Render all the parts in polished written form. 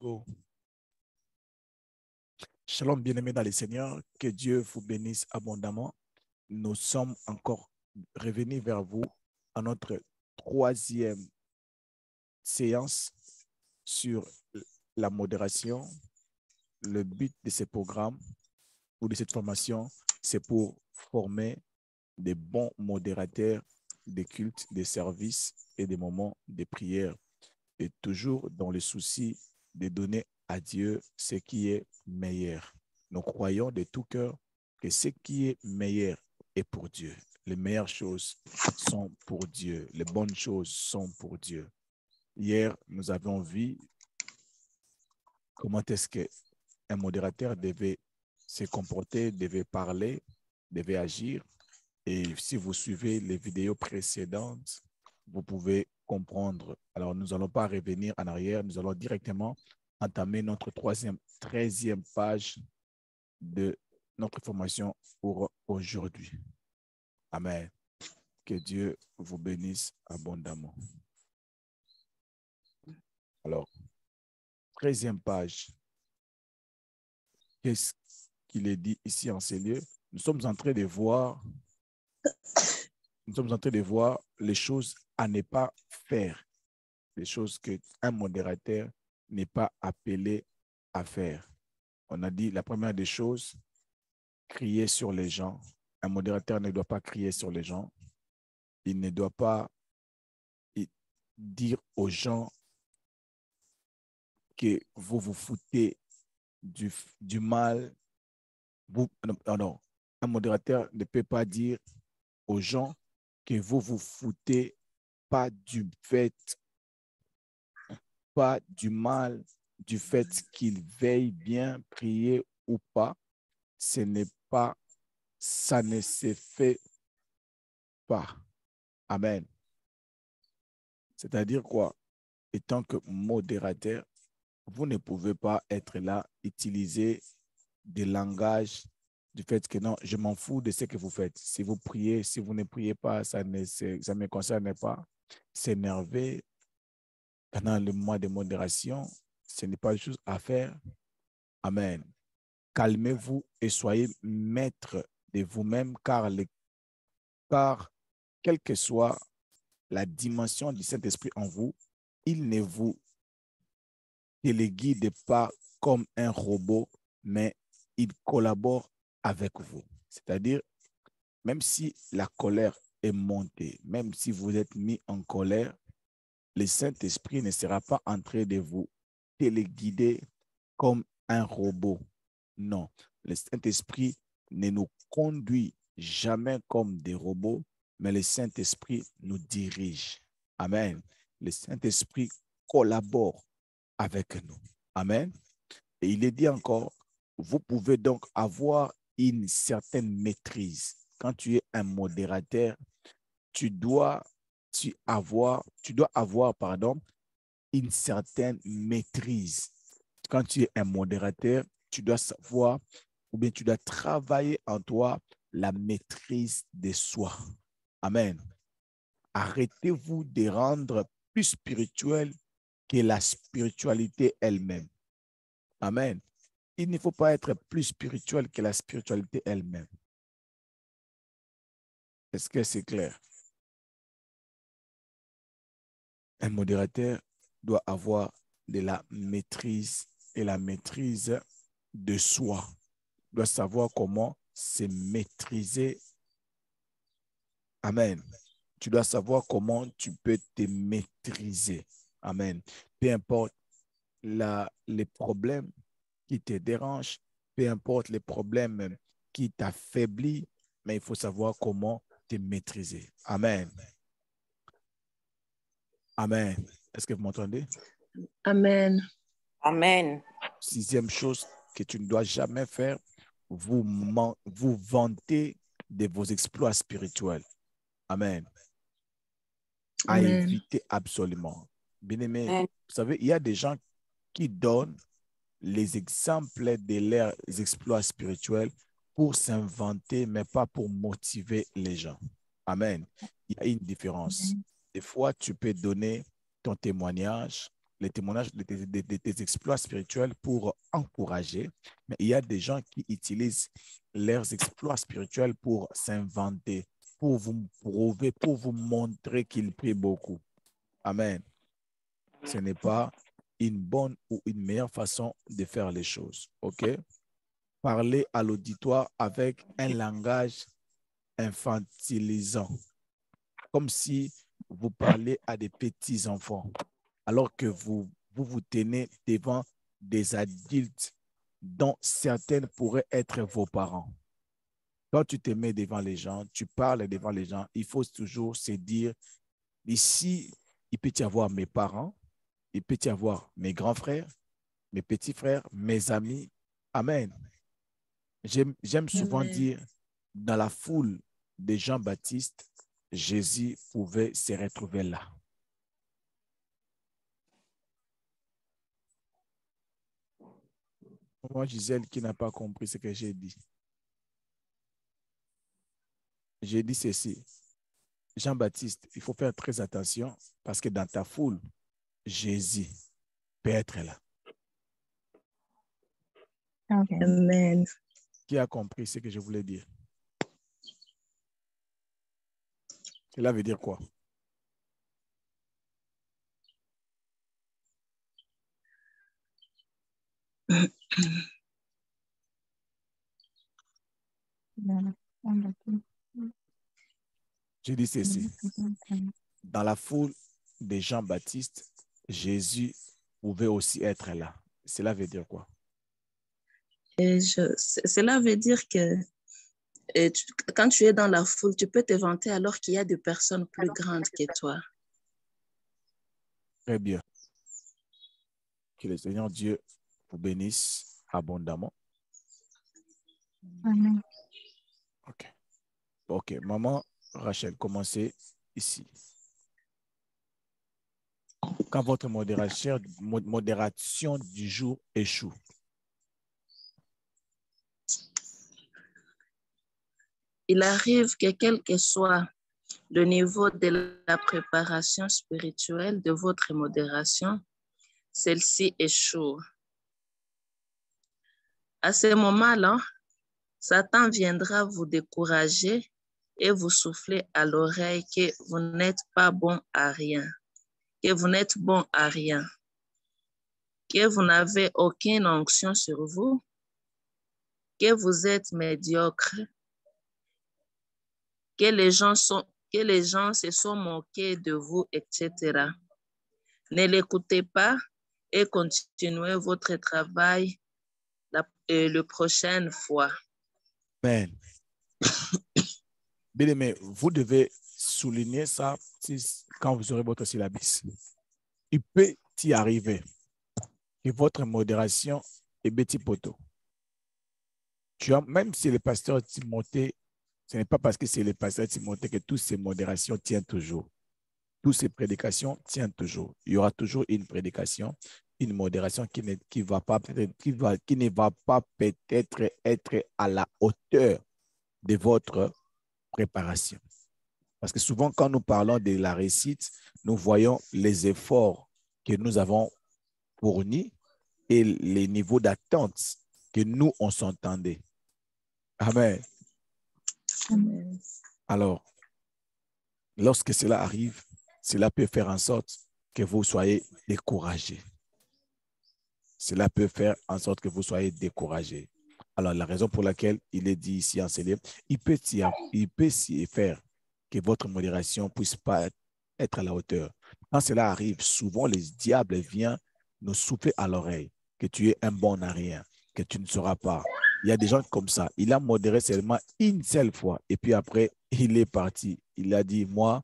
Go. Shalom, bien-aimés dans les Seigneurs, que Dieu vous bénisse abondamment. Nous sommes encore revenus vers vous à notre troisième séance sur la modération. Le but de ce programme ou de cette formation, c'est pour former des bons modérateurs des cultes, des services et des moments de prière. Et toujours dans le souci de donner à Dieu ce qui est meilleur. Nous croyons de tout cœur que ce qui est meilleur est pour Dieu. Les meilleures choses sont pour Dieu. Les bonnes choses sont pour Dieu. Hier, nous avons vu comment est-ce qu'un modérateur devait se comporter, devait parler, devait agir. Et si vous suivez les vidéos précédentes, vous pouvez comprendre. Alors, nous n'allons pas revenir en arrière, nous allons directement entamer notre 13e page de notre formation pour aujourd'hui. Amen. Que Dieu vous bénisse abondamment. Alors, 13e page. Qu'est-ce qu'il est dit ici en ces lieux? Nous sommes en train de voir les choses à ne pas faire, les choses qu'un modérateur n'est pas appelé à faire. On a dit la première des choses, crier sur les gens. Un modérateur ne doit pas crier sur les gens. Il ne doit pas dire aux gens que vous vous foutez du mal. Non. Un modérateur ne peut pas dire aux gens que vous vous foutez pas du mal, du fait qu'ils veillent bien, prier ou pas. Ça ne se fait pas. Amen. C'est-à-dire quoi? Étant que modérateur, vous ne pouvez pas être là, utiliser des langages du fait que non, je m'en fous de ce que vous faites. Si vous priez, si vous ne priez pas, ça ne me concerne pas. S'énerver pendant le mois de modération, ce n'est pas une chose à faire. Amen. Calmez-vous et soyez maître de vous-même, car quelle que soit la dimension du Saint-Esprit en vous, il ne vous téléguide pas comme un robot, mais il collabore avec vous. C'est-à-dire, même si la colère est montée, même si vous êtes mis en colère, le Saint-Esprit ne sera pas en train de vous téléguider comme un robot. Non, le Saint-Esprit ne nous conduit jamais comme des robots, mais le Saint-Esprit nous dirige. Amen. Le Saint-Esprit collabore avec nous. Amen. Et il est dit encore, vous pouvez donc avoir une certaine maîtrise. Quand tu es un modérateur, tu dois avoir une certaine maîtrise. Quand tu es un modérateur, tu dois savoir ou bien tu dois travailler en toi la maîtrise de soi. Amen. Arrêtez-vous de rendre plus spirituel que la spiritualité elle-même. Amen. Il ne faut pas être plus spirituel que la spiritualité elle-même. Est-ce que c'est clair? Un modérateur doit avoir de la maîtrise et la maîtrise de soi. Il doit savoir comment se maîtriser. Amen. Tu dois savoir comment tu peux te maîtriser. Amen. Peu importe les problèmes qui te dérangent, peu importe les problèmes qui t'affaiblissent, mais il faut savoir comment te maîtriser. Amen. Amen. Est-ce que vous m'entendez? Amen. Amen. 6e chose que tu ne dois jamais faire, vous vanter de vos exploits spirituels. Amen. À Amen. éviter absolument. Bien-aimé, Amen. vous savez, il y a des gens qui donnent les exemples de leurs exploits spirituels pour s'inventer, mais pas pour motiver les gens. Amen. Il y a une différence. Des fois, tu peux donner ton témoignage les témoignages de tes exploits spirituels pour encourager, mais il y a des gens qui utilisent leurs exploits spirituels pour s'inventer, pour vous prouver, pour vous montrer qu'ils prient beaucoup. Amen. Ce n'est pas une bonne ou une meilleure façon de faire les choses. OK? Parler à l'auditoire avec un langage infantilisant, comme si vous parlez à des petits enfants, alors que vous tenez devant des adultes dont certaines pourraient être vos parents. Quand tu te mets devant les gens, tu parles devant les gens, il faut toujours se dire, ici, il peut y avoir mes parents, il peut y avoir mes grands frères, mes petits frères, mes amis. Amen. J'aime souvent Amen. dire, dans la foule de Jean-Baptiste, Jésus pouvait se retrouver là. Moi, Gisèle, qui n'a pas compris ce que j'ai dit. J'ai dit ceci. Jean-Baptiste, il faut faire très attention parce que dans ta foule, Jésus peut être là. Okay. Amen. Qui a compris ce que je voulais dire? Cela veut dire quoi? Je dis ceci. Dans la foule de Jean-Baptiste, Jésus pouvait aussi être là. Cela veut dire quoi? Cela veut dire que quand tu es dans la foule, tu peux te vanter alors qu'il y a des personnes plus grandes que toi. Très bien. Que le Seigneur Dieu vous bénisse abondamment. Amen. OK. OK. Maman Rachel, commencez ici. Quand votre modération du jour échoue. Il arrive que quel que soit le niveau de la préparation spirituelle de votre modération, celle-ci échoue. À ce moment-là, Satan viendra vous décourager et vous souffler à l'oreille que vous n'êtes pas bon à rien, que vous n'êtes bon à rien, que vous n'avez aucune onction sur vous, que vous êtes médiocre, que les gens se sont moqués de vous, etc. Ne l'écoutez pas et continuez votre travail la prochaine fois. Amen. Bien aimé, vous devez souligner ça quand vous aurez votre syllabus. Il peut y arriver que votre modération est petit poteau. Même si le pasteur Timothée, ce n'est pas parce que c'est le pasteur Timothée que toutes ces modérations tiennent toujours. Toutes ces prédications tiennent toujours. Il y aura toujours une prédication, une modération qui ne va pas peut-être être à la hauteur de votre préparation. Parce que souvent, quand nous parlons de la réussite, nous voyons les efforts que nous avons fournis et les niveaux d'attente que nous, on s'entendait. Amen. Amen. Alors, lorsque cela arrive, cela peut faire en sorte que vous soyez découragés. Cela peut faire en sorte que vous soyez découragés. Alors, la raison pour laquelle il est dit ici en ce livre, il peut s'y faire que votre modération puisse pas être à la hauteur. Quand cela arrive, souvent, les diables viennent nous souffler à l'oreille que tu es un bon à rien, que tu ne sauras pas. Il y a des gens comme ça. Il a modéré seulement une seule fois et puis après, il est parti. Il a dit, moi,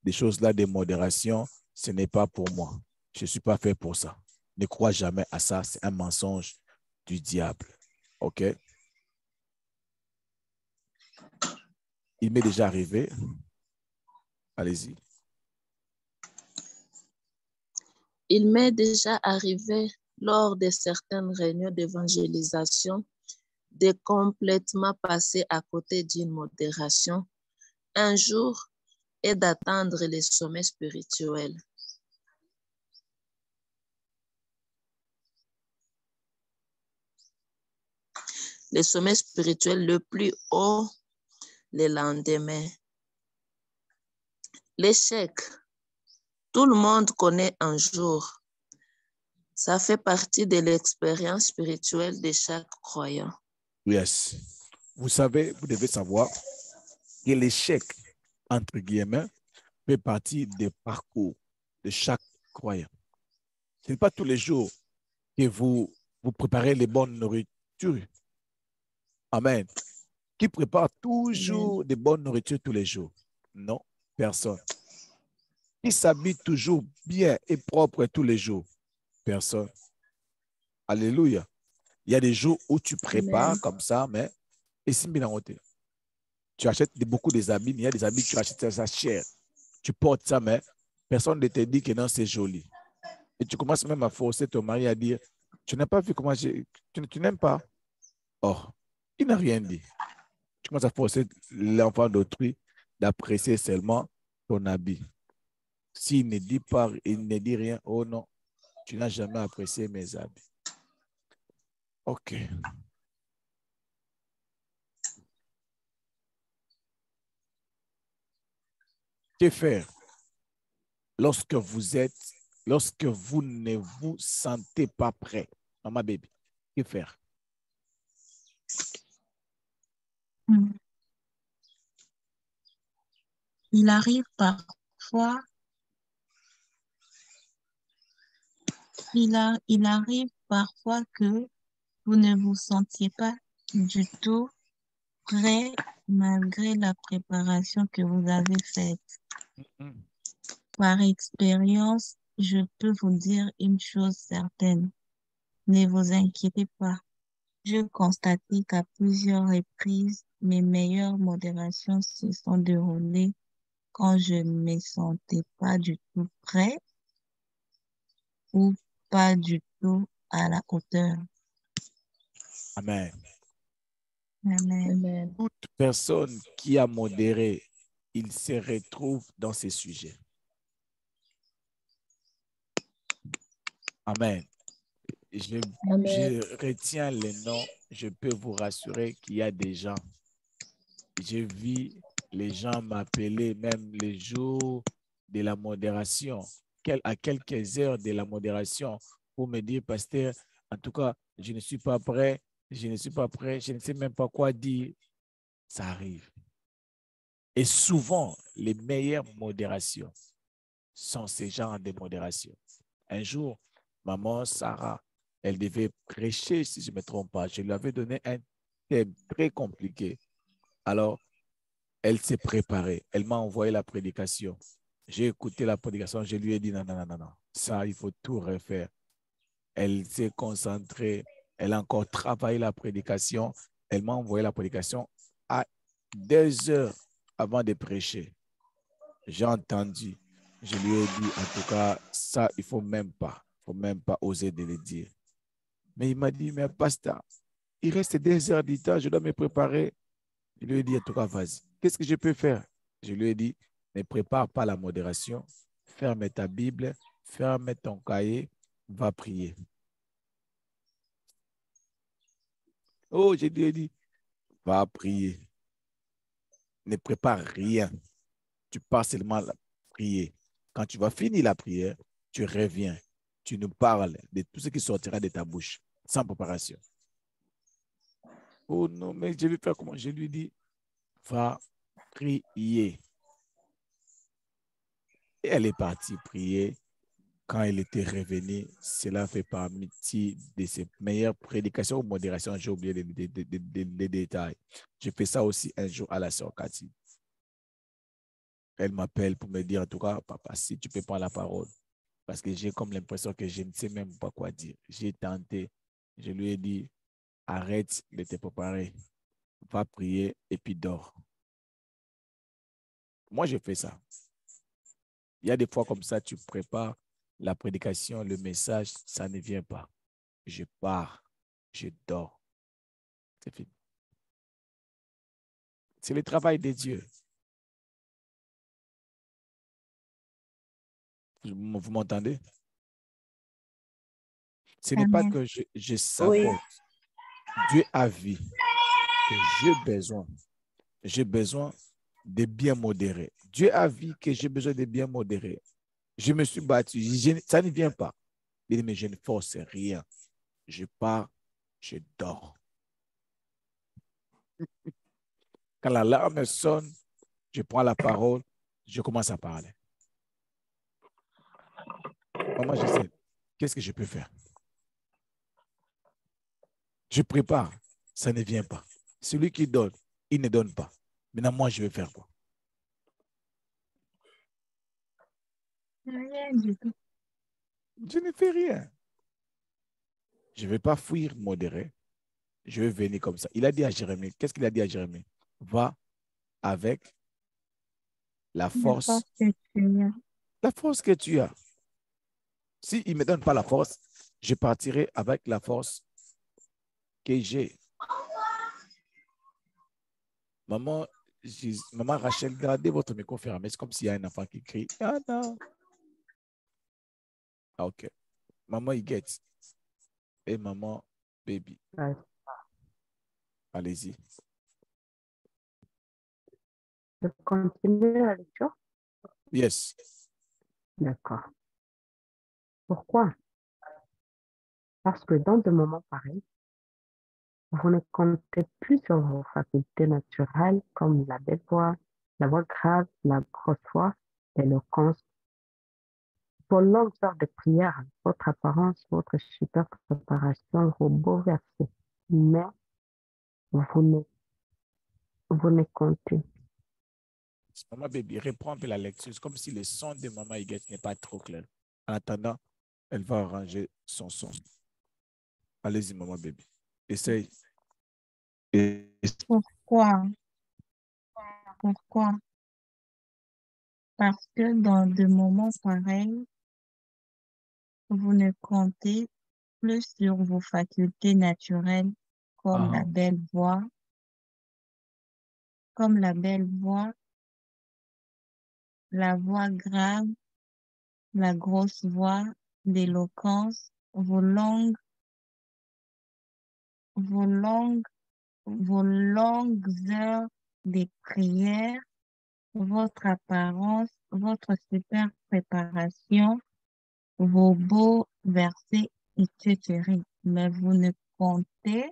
des choses-là de modération, ce n'est pas pour moi. Je ne suis pas fait pour ça. Ne crois jamais à ça. C'est un mensonge du diable. OK? Il m'est déjà arrivé. Allez-y. Il m'est déjà arrivé lors de certaines réunions d'évangélisation de complètement passer à côté d'une modération un jour et d'atteindre les sommets spirituels. le sommet spirituel le plus haut le lendemain. L'échec, tout le monde connaît un jour. Ça fait partie de l'expérience spirituelle de chaque croyant. Yes. Vous savez, vous devez savoir que l'échec, entre guillemets, fait partie des parcours de chaque croyant. Ce n'est pas tous les jours que vous préparez les bonnes nourritures. Amen. Qui prépare toujours des bonnes nourritures tous les jours? Non, personne. Qui s'habille toujours bien et propre tous les jours? Personne. Alléluia. Il y a des jours où tu prépares comme ça, mais et si bien tu achètes beaucoup des habits, mais il y a des habits que tu achètes ça cher. Tu portes ça, mais personne ne te dit que non, c'est joli. Et tu commences même à forcer ton mari à dire, tu n'as pas vu comment tu n'aimes pas. Or, il n'a rien dit. Tu commences à forcer l'enfant d'autrui d'apprécier seulement ton habit. S'il ne dit pas, il ne dit rien, oh non, tu n'as jamais apprécié mes habits. OK. Que faire lorsque vous ne vous sentez pas prêt? Maman baby, que faire? Il arrive parfois, il arrive parfois que vous ne vous sentiez pas du tout prêt malgré la préparation que vous avez faite. Par expérience, je peux vous dire une chose certaine. Ne vous inquiétez pas. Je constatais qu'à plusieurs reprises, mes meilleures modérations se sont déroulées quand je ne me sentais pas du tout prêt ou pas du tout à la hauteur. Amen. Amen. Toute personne qui a modéré, il se retrouve dans ces sujets. Amen. Je retiens les noms. Je peux vous rassurer qu'il y a des gens. J'ai vu les gens m'appeler même les jours de la modération, à quelques heures de la modération, pour me dire, pasteur, en tout cas, je ne suis pas prêt, je ne suis pas prêt, je ne sais même pas quoi dire. Ça arrive. Et souvent, les meilleures modérations sont ces genres de modérations. Un jour, maman Sarah, elle devait prêcher, si je ne me trompe pas. Je lui avais donné un thème très compliqué. Alors, elle s'est préparée. Elle m'a envoyé la prédication. J'ai écouté la prédication. Je lui ai dit, non, non, non, non, non. Ça, il faut tout refaire. Elle s'est concentrée. Elle a encore travaillé la prédication. Elle m'a envoyé la prédication à 2 heures avant de prêcher. J'ai entendu. Je lui ai dit, en tout cas, ça, il ne faut même pas oser de le dire. Mais il m'a dit, mais pasteur, il reste 2 heures du temps, je dois me préparer. Je lui ai dit, en tout cas, vas-y. Qu'est-ce que je peux faire? Je lui ai dit, ne prépare pas la modération, ferme ta Bible, ferme ton cahier, va prier. Oh, je lui ai dit, va prier. Ne prépare rien. Tu pars seulement à prier. Quand tu vas finir la prière, tu reviens. Tu nous parles de tout ce qui sortira de ta bouche, sans préparation. Oh non, mais je vais faire comment? Je lui dis, va prier. Et elle est partie prier. Quand elle était revenue, cela fait partie de ses meilleures prédications ou modérations. J'ai oublié les détails. Je fais ça aussi un jour à la sœur Cathy. Elle m'appelle pour me dire, en tout cas, papa, si tu peux prendre la parole. Parce que j'ai comme l'impression que je ne sais même pas quoi dire. J'ai tenté. Je lui ai dit, arrête de te préparer. Va prier et puis dors. Moi, je fais ça. Il y a des fois comme ça, tu prépares la prédication, le message, ça ne vient pas. Je pars, je dors. C'est fini. C'est le travail de Dieu. Vous m'entendez? Ce n'est pas que je sabote. Dieu a vu que j'ai besoin de bien modérés. Dieu a vu que j'ai besoin de bien modérés. Je me suis battu. Ça ne vient pas. Il dit, mais je ne force rien. Je pars, je dors. Quand l'alarme sonne, je prends la parole, je commence à parler. Maman, je sais, qu'est-ce que je peux faire? Je prépare, ça ne vient pas. Celui qui donne, il ne donne pas. Maintenant, moi, je vais faire quoi? Rien du tout. Je ne fais rien. Je ne vais pas fuir modéré. Je vais venir comme ça. Il a dit à Jérémie, qu'est-ce qu'il a dit à Jérémie? Va avec la force N'importe quoi. la force que tu as. S'il ne me donne pas la force, je partirai avec la force que j'ai. Maman, Maman Rachel, gardez votre micro fermé. C'est comme s'il y a un enfant qui crie. Ah non. Ah, OK. Maman Huguette et maman Baby. Ouais. Allez-y. Je continue la lecture? Yes. D'accord. Pourquoi? Parce que dans des moments pareils, vous ne comptez plus sur vos facultés naturelles comme la belle voix, la voix grave, la grosse voix, l'éloquence, vos longues heures de prière, votre apparence, votre super préparation, vos beaux versets. Mais vous ne comptez. Maman Baby, reprends un peu la lecture. C'est comme si le son de maman Huguette n'est pas trop clair. En attendant, elle va arranger son son. Allez-y, maman Baby. Essaye. Pourquoi? Pourquoi? Parce que dans des moments pareils, vous ne comptez plus sur vos facultés naturelles comme la Ah, belle voix, comme la belle voix, la voix grave, la grosse voix, l'éloquence, vos longues, vos longues heures de prière, votre apparence, votre super préparation, vos beaux versets, etc. Mais vous ne comptez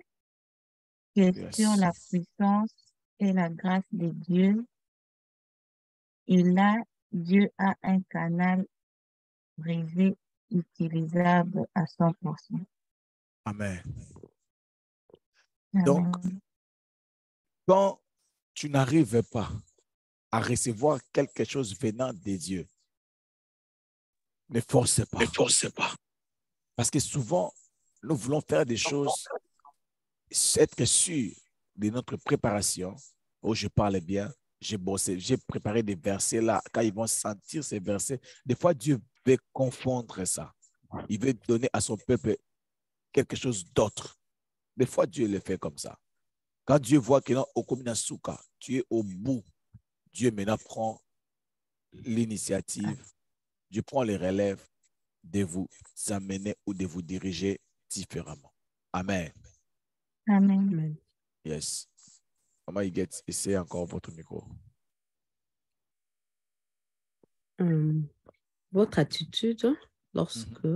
que sur yes. la puissance et la grâce de Dieu. Et là, Dieu a un canal privé utilisable à 100%. Amen. Donc, Amen. quand tu n'arrives pas à recevoir quelque chose venant de Dieu, ne force pas. Ne forcez pas. Parce que souvent, nous voulons faire des choses, être sûr de notre préparation. Oh, je parle bien, j'ai bossé, j'ai préparé des versets là. Quand ils vont sentir ces versets, des fois, Dieu veut confondre ça. Il veut donner à son peuple quelque chose d'autre. Des fois, Dieu le fait comme ça. Quand Dieu voit que au Kominasuka, tu es au bout, Dieu maintenant prend l'initiative, Dieu prend les relèves de vous amener ou de vous diriger différemment. Amen. Amen. Amen. Yes. Maman Huguette, essayez encore votre micro. Votre attitude lorsque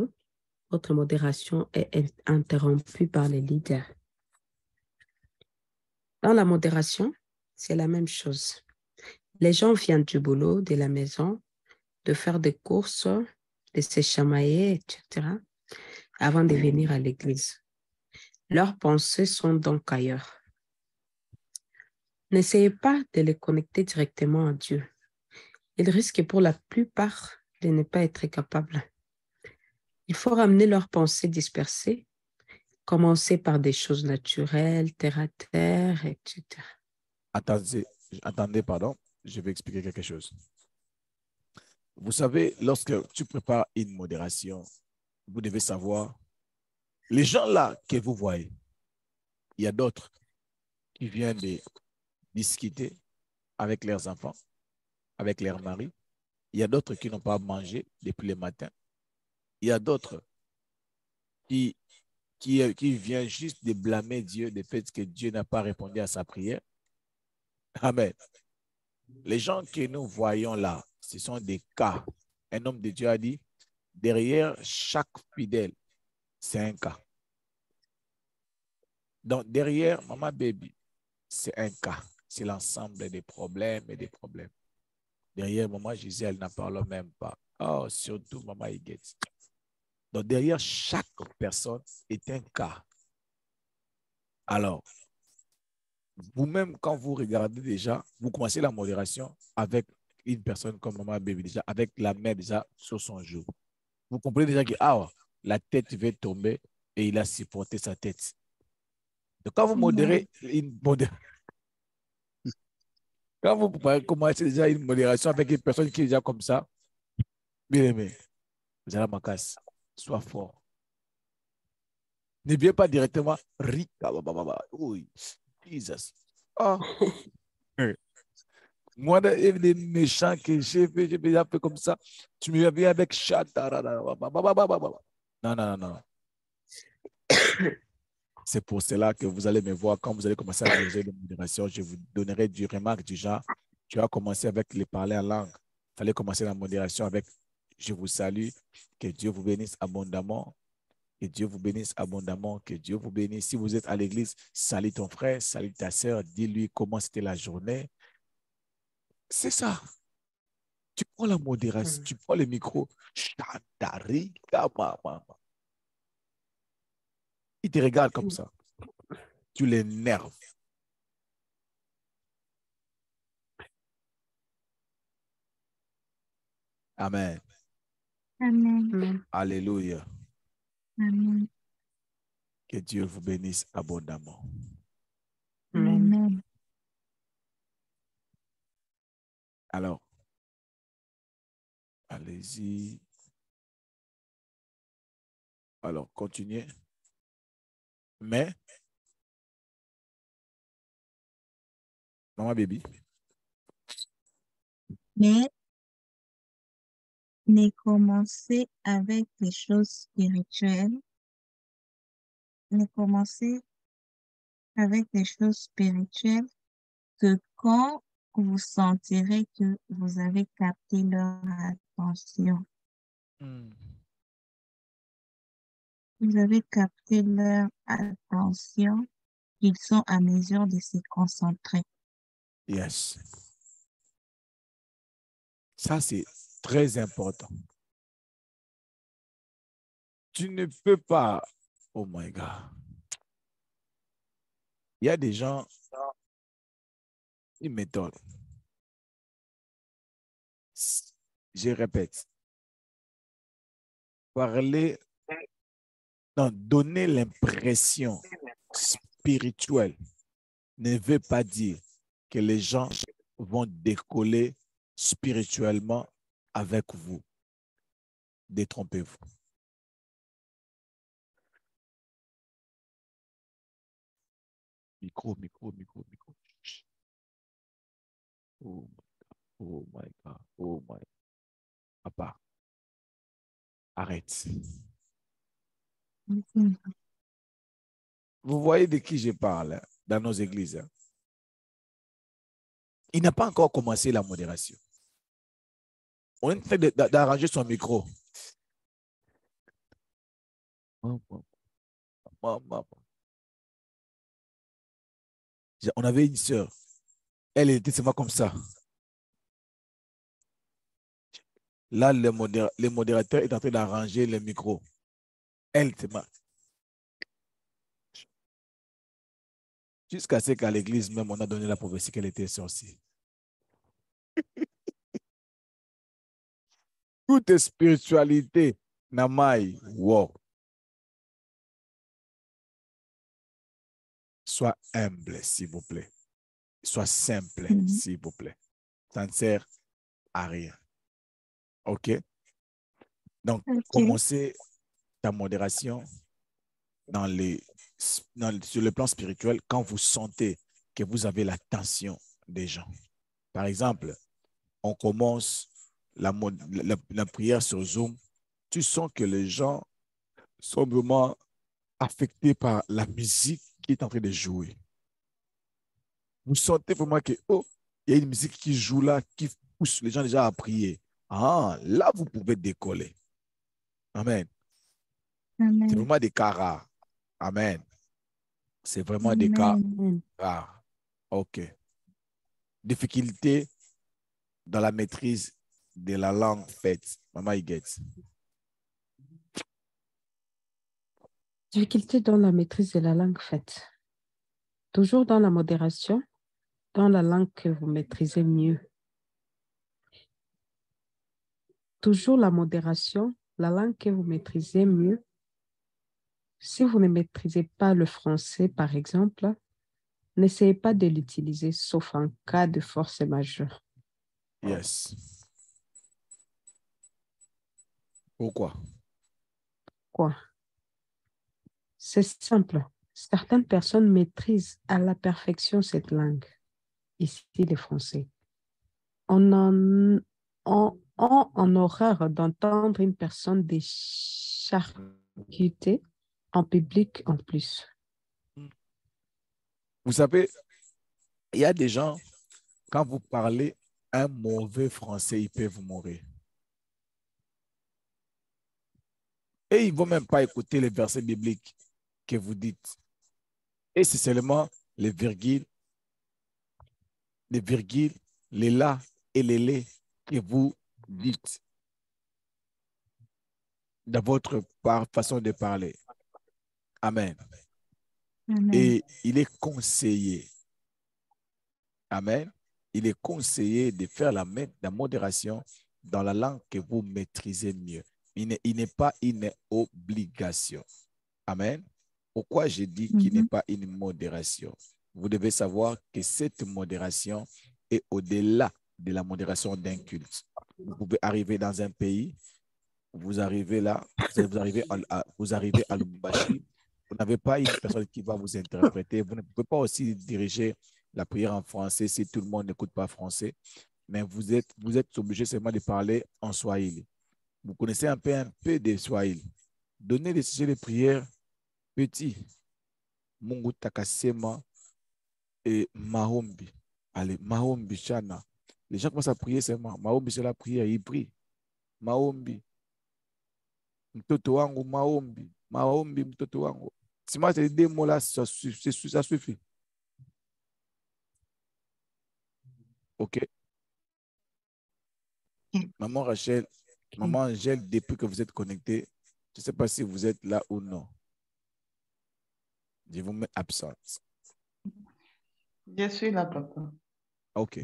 votre modération est interrompue par les leaders. Dans la modération, c'est la même chose. Les gens viennent du boulot, de la maison, de faire des courses, de se chamailler, etc., avant de venir à l'église. Leurs pensées sont donc ailleurs. N'essayez pas de les connecter directement à Dieu. Ils risquent pour la plupart de ne pas être capables. Il faut ramener leurs pensées dispersées, commencer par des choses naturelles, terre à terre, etc. Attendez, pardon, je vais expliquer quelque chose. Vous savez, lorsque tu prépares une modération, vous devez savoir, les gens là que vous voyez, il y a d'autres qui viennent de discuter avec leurs enfants, avec leurs maris. Il y a d'autres qui n'ont pas mangé depuis le matin. Il y a d'autres qui qui vient juste de blâmer Dieu du fait que Dieu n'a pas répondu à sa prière. Amen. Les gens que nous voyons là, ce sont des cas. Un homme de Dieu a dit, derrière chaque fidèle, c'est un cas. Donc, derrière Maman Baby, c'est un cas. C'est l'ensemble des problèmes et des problèmes. Derrière Maman Gisèle, elle n'en parle même pas. Oh, surtout Maman Higuette. Donc, derrière chaque personne est un cas. Alors, vous-même, quand vous regardez déjà, vous commencez la modération avec une personne comme Maman Baby, déjà, avec la main déjà sur son genou. Vous comprenez déjà que la tête va tomber et il a supporté sa tête. Donc, quand vous modérez, quand vous commencez déjà une modération avec une personne qui est déjà comme ça, bien aimé, vous allez ma casse, sois fort. Ne viens pas directement, oui, Jesus. Oh. Moi, des méchants que j'ai déjà fait comme ça, tu me viens avec chat. Non, non, non, non. C'est pour cela que vous allez me voir quand vous allez commencer à diriger la modération. Je vous donnerai du remarque du genre. Tu as commencé avec les parler en langue. Il fallait commencer la modération avec je vous salue. Que Dieu vous bénisse abondamment. Que Dieu vous bénisse abondamment. Que Dieu vous bénisse. Si vous êtes à l'église, salue ton frère, salue ta soeur. Dis-lui comment c'était la journée. C'est ça. Tu prends la modération, tu prends le micro. Il te regarde comme ça. Tu l'énerves. Amen. Amen. Alléluia. Amen. Que Dieu vous bénisse abondamment. Amen. Alors, allez-y. Alors, continuez. Mais, Maman Baby. Mais ne commencez avec les choses spirituelles. Ne commencez avec les choses spirituelles que quand vous sentirez que vous avez capté leur attention. Vous avez capté leur attention, ils sont à mesure de se concentrer. Yes. Ça, c'est très important. Tu ne peux pas, oh my God. Il y a des gens, ils m'étonnent. Je répète, parler, non, donner l'impression spirituelle ne veut pas dire que les gens vont décoller spirituellement avec vous. Détrompez-vous. Micro. Oh my God. Oh my God. Papa, arrête. Vous voyez de qui je parle dans nos églises. Il n'a pas encore commencé la modération. On est en train d'arranger son micro. On avait une sœur. Elle était seulement comme ça. Là, le modérateur est en train d'arranger le micro. Elle, c'est ma. Jusqu'à ce qu'à l'église même, on a donné la prophétie qu'elle était sorcière. Toute spiritualité, Namai, wow. Sois humble, s'il vous plaît. Sois simple, s'il vous plaît. Ça ne sert à rien. OK? Donc, commencez ta modération sur le plan spirituel quand vous sentez que vous avez l'attention des gens. Par exemple, on commence la prière sur Zoom. Tu sens que les gens sont vraiment affecté par la musique qui est en train de jouer. Vous sentez vraiment que, oh, il y a une musique qui joue là, qui pousse les gens déjà à prier. Ah, là, vous pouvez décoller. Amen. C'est Amen. vraiment des cas rares. Amen. C'est vraiment des cas Amen. rares. OK. Difficulté dans la maîtrise de la langue faite. Maman, il get. Difficulté dans la maîtrise de la langue faite. Toujours dans la modération, dans la langue que vous maîtrisez mieux. Toujours la modération, la langue que vous maîtrisez mieux. Si vous ne maîtrisez pas le français, par exemple, n'essayez pas de l'utiliser, sauf en cas de force majeure. Yes. Pourquoi? Quoi? C'est simple. Certaines personnes maîtrisent à la perfection cette langue, ici le français. On en horreur d'entendre une personne décharcutée en public en plus. Vous savez, il y a des gens, quand vous parlez un mauvais français, ils peuvent mourir. Et ils ne vont même pas écouter les versets bibliques que vous dites. Et c'est seulement les virgules, les là et les les que vous dites dans votre façon de parler. Amen. Amen. Et il est conseillé. Amen. Il est conseillé de faire la modération dans la langue que vous maîtrisez mieux. Il n'est pas une obligation. Amen. Pourquoi je dis qu'il n'est pas une modération? Vous devez savoir que cette modération est au-delà de la modération d'un culte. Vous pouvez arriver dans un pays, vous arrivez là, vous arrivez à Lubumbashi, vous n'avez pas une personne qui va vous interpréter. Vous ne pouvez pas aussi diriger la prière en français si tout le monde n'écoute pas français, mais vous êtes obligé seulement de parler en swahili. Vous connaissez un peu de swahili. Donnez des sujets de prière petits. Mungu takasema et Mahombi. Allez, Mahombi Shana. Les gens commencent à prier seulement. Mahombi, c'est la prière, ils prient. Mahombi. Mtoto wangu, Mahombi. Mahombi, mtoto wangu. Si moi, ces deux mots-là, ça suffit. OK. Maman Rachel, maman Angèle, depuis que vous êtes connectés, je ne sais pas si vous êtes là ou non. Je vous mets absente. Je suis là, papa. OK.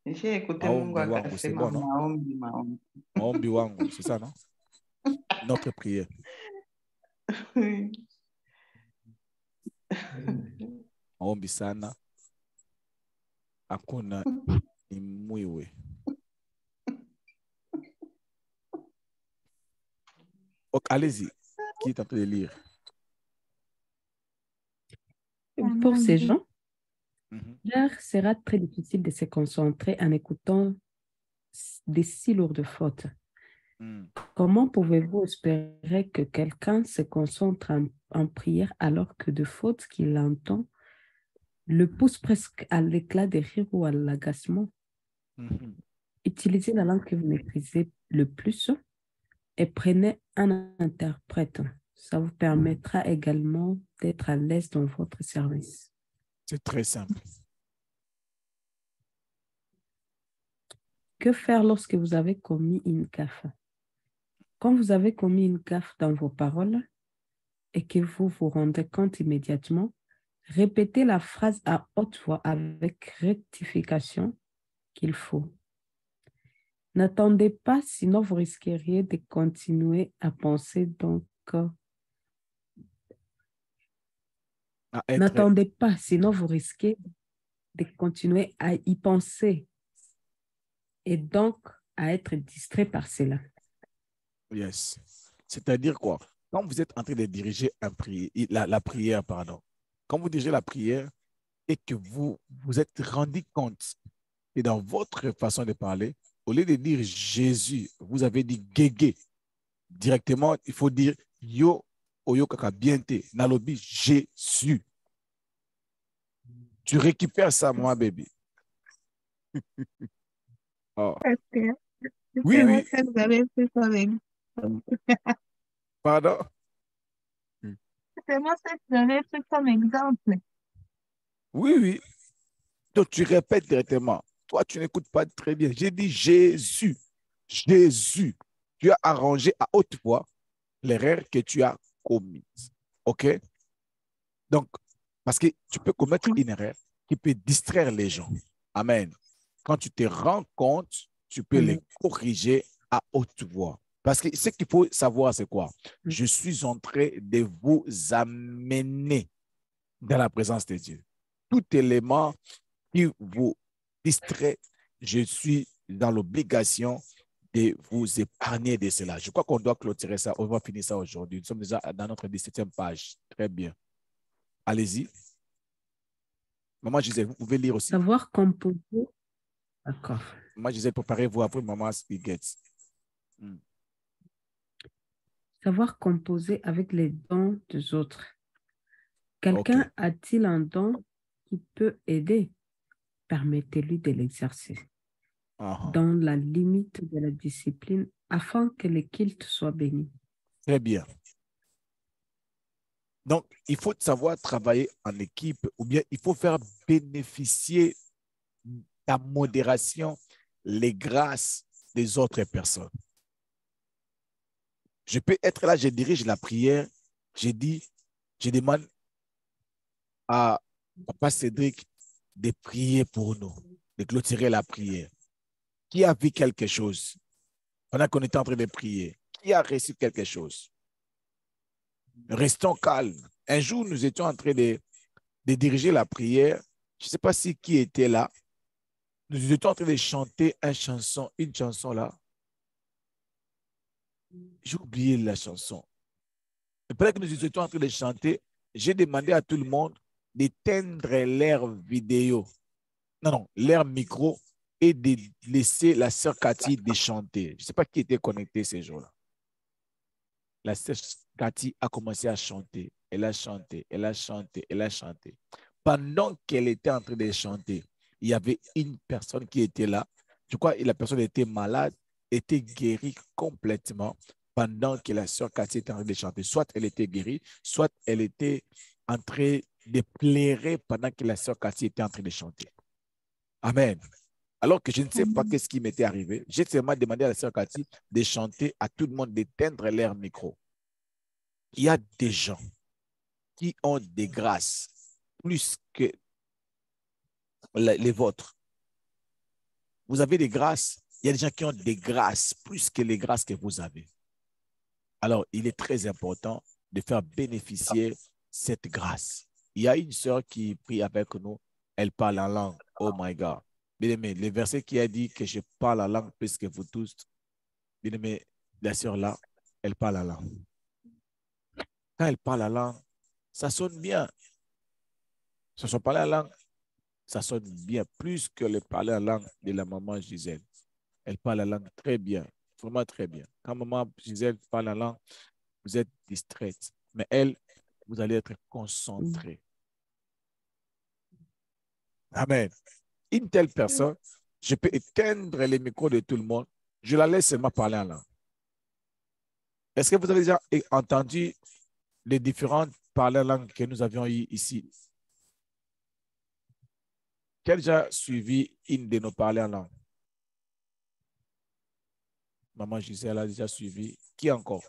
J'ai écouté Mahombi Mungu wangu, c'est akasema bon, non? maombi, maombi. Mahombi wangu, c'est ça, non? Notre prière. Oui. Mahombi sana. Hakuna imwiwe. Ok, allez-y. Qui est en train de lire? Pour ces gens, Mhm. il sera très difficile de se concentrer en écoutant des si lourdes fautes. Mm. Comment pouvez-vous espérer que quelqu'un se concentre en prière alors que de fautes qu'il entend le poussent presque à l'éclat de rire ou à l'agacement? Mhm. Utilisez la langue que vous maîtrisez le plus et prenez un interprète. Ça vous permettra également d'être à l'aise dans votre service. C'est très simple. Que faire lorsque vous avez commis une gaffe? Quand vous avez commis une gaffe dans vos paroles et que vous vous rendez compte immédiatement, répétez la phrase à haute voix avec rectification qu'il faut. N'attendez pas, sinon vous risqueriez de continuer à penser. Donc, n'attendez pas, sinon vous risquez de continuer à y penser et donc à être distrait par cela. Yes. C'est-à-dire quoi? Quand vous êtes en train de diriger la prière, pardon, quand vous dirigez la prière et que vous vous êtes rendu compte et dans votre façon de parler, au lieu de dire Jésus, vous avez dit Guégué. Directement, il faut dire Yo Oyo kaka biente. Nalobi Jésus. Tu récupères ça, moi, bébé. Oh. Pasteur, Oui, c'est moi oui. que vous avez fait comme exemple. Pardon. C'est moi que vous avez fait comme exemple. Oui, oui. Donc, tu répètes directement. Toi, tu n'écoutes pas très bien. J'ai dit Jésus. Jésus. Tu as arrangé à haute voix l'erreur que tu as commise. OK? Donc, parce que tu peux commettre une erreur qui peut distraire les gens. Amen. Quand tu te rends compte, tu peux les corriger à haute voix. Parce que ce qu'il faut savoir, c'est quoi? Je suis en train de vous amener dans la présence de Dieu. Tout élément qui vous distrait, je suis dans l'obligation de vous épargner de cela. Je crois qu'on doit clôturer ça. On va finir ça aujourd'hui. Nous sommes déjà dans notre 17e page. Très bien. Allez-y. Maman Gisèle, vous pouvez lire aussi. Savoir composer. D'accord. Maman Gisèle, préparez-vous après maman Spigets. Savoir composer avec les dons des autres. Quelqu'un Ok. a-t-il un don qui peut aider? Permettez-lui de l'exercer dans la limite de la discipline afin que le culte soit béni. Très bien. Donc, il faut savoir travailler en équipe ou bien il faut faire bénéficier ta modération les grâces des autres personnes. Je peux être là, je dirige la prière, je demande à Papa Cédric de prier pour nous, de clôturer la prière. Qui a vu quelque chose pendant qu'on était en train de prier? Qui a reçu quelque chose? Restons calmes. Un jour, nous étions en train de diriger la prière. Je ne sais pas si qui était là. Nous étions en train de chanter une chanson là. J'ai oublié la chanson. Et pendant que nous étions en train de chanter, j'ai demandé à tout le monde d'éteindre leur vidéo. Non, leur micro et de laisser la sœur Cathy de chanter. Je ne sais pas qui était connecté ces jours-là. La sœur Cathy a commencé à chanter. Elle a chanté, elle a chanté, elle a chanté. Pendant qu'elle était en train de chanter, il y avait une personne qui était là. Je crois que la personne était malade, était guérie complètement pendant que la sœur Cathy était en train de chanter. Soit elle était guérie, soit elle était en train de pleurer pendant que la sœur Cathy était en train de chanter. Amen. Alors que je ne sais pas qu'est-ce qui m'était arrivé. J'ai seulement demandé à la sœur Cathy de chanter, à tout le monde d'éteindre leur micro. Il y a des gens qui ont des grâces plus que les vôtres. Vous avez des grâces. Il y a des gens qui ont des grâces plus que les grâces que vous avez. Alors, il est très important de faire bénéficier cette grâce. Il y a une sœur qui prie avec nous. Elle parle en langue. Oh my God. Bien aimé, le verset qui a dit que je parle en langue plus que vous tous. Bien aimé, la sœur là, elle parle en langue. Quand elle parle en langue, ça sonne bien. Ça sonne parler en langue, ça sonne bien, plus que le parler en langue de la maman Gisèle. Elle parle la langue très bien, vraiment très bien. Quand maman Gisèle parle la langue, vous êtes distraite. Mais elle, vous allez être concentré. Amen. Une telle personne, je peux éteindre les micros de tout le monde, je la laisse seulement parler en langue. Est-ce que vous avez déjà entendu les différentes parlers en langue que nous avions eues ici? Qui a déjà suivi une de nos parlers en langue? Maman Gisèle a déjà suivi. Qui encore?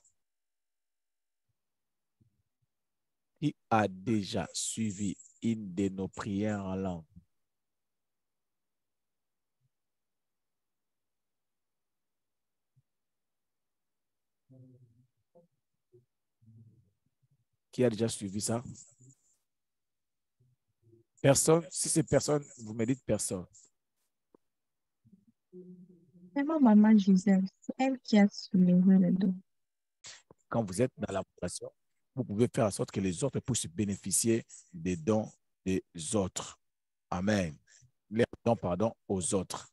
Qui a déjà suivi une de nos prières en langue? Qui a déjà suivi ça? Personne? Si c'est personne, vous me dites personne. C'est ma maman Gisèle, c'est elle qui a soulevé le dos. Quand vous êtes dans la relation, vous pouvez faire en sorte que les autres puissent bénéficier des dons des autres. Amen. Les dons, pardon, aux autres.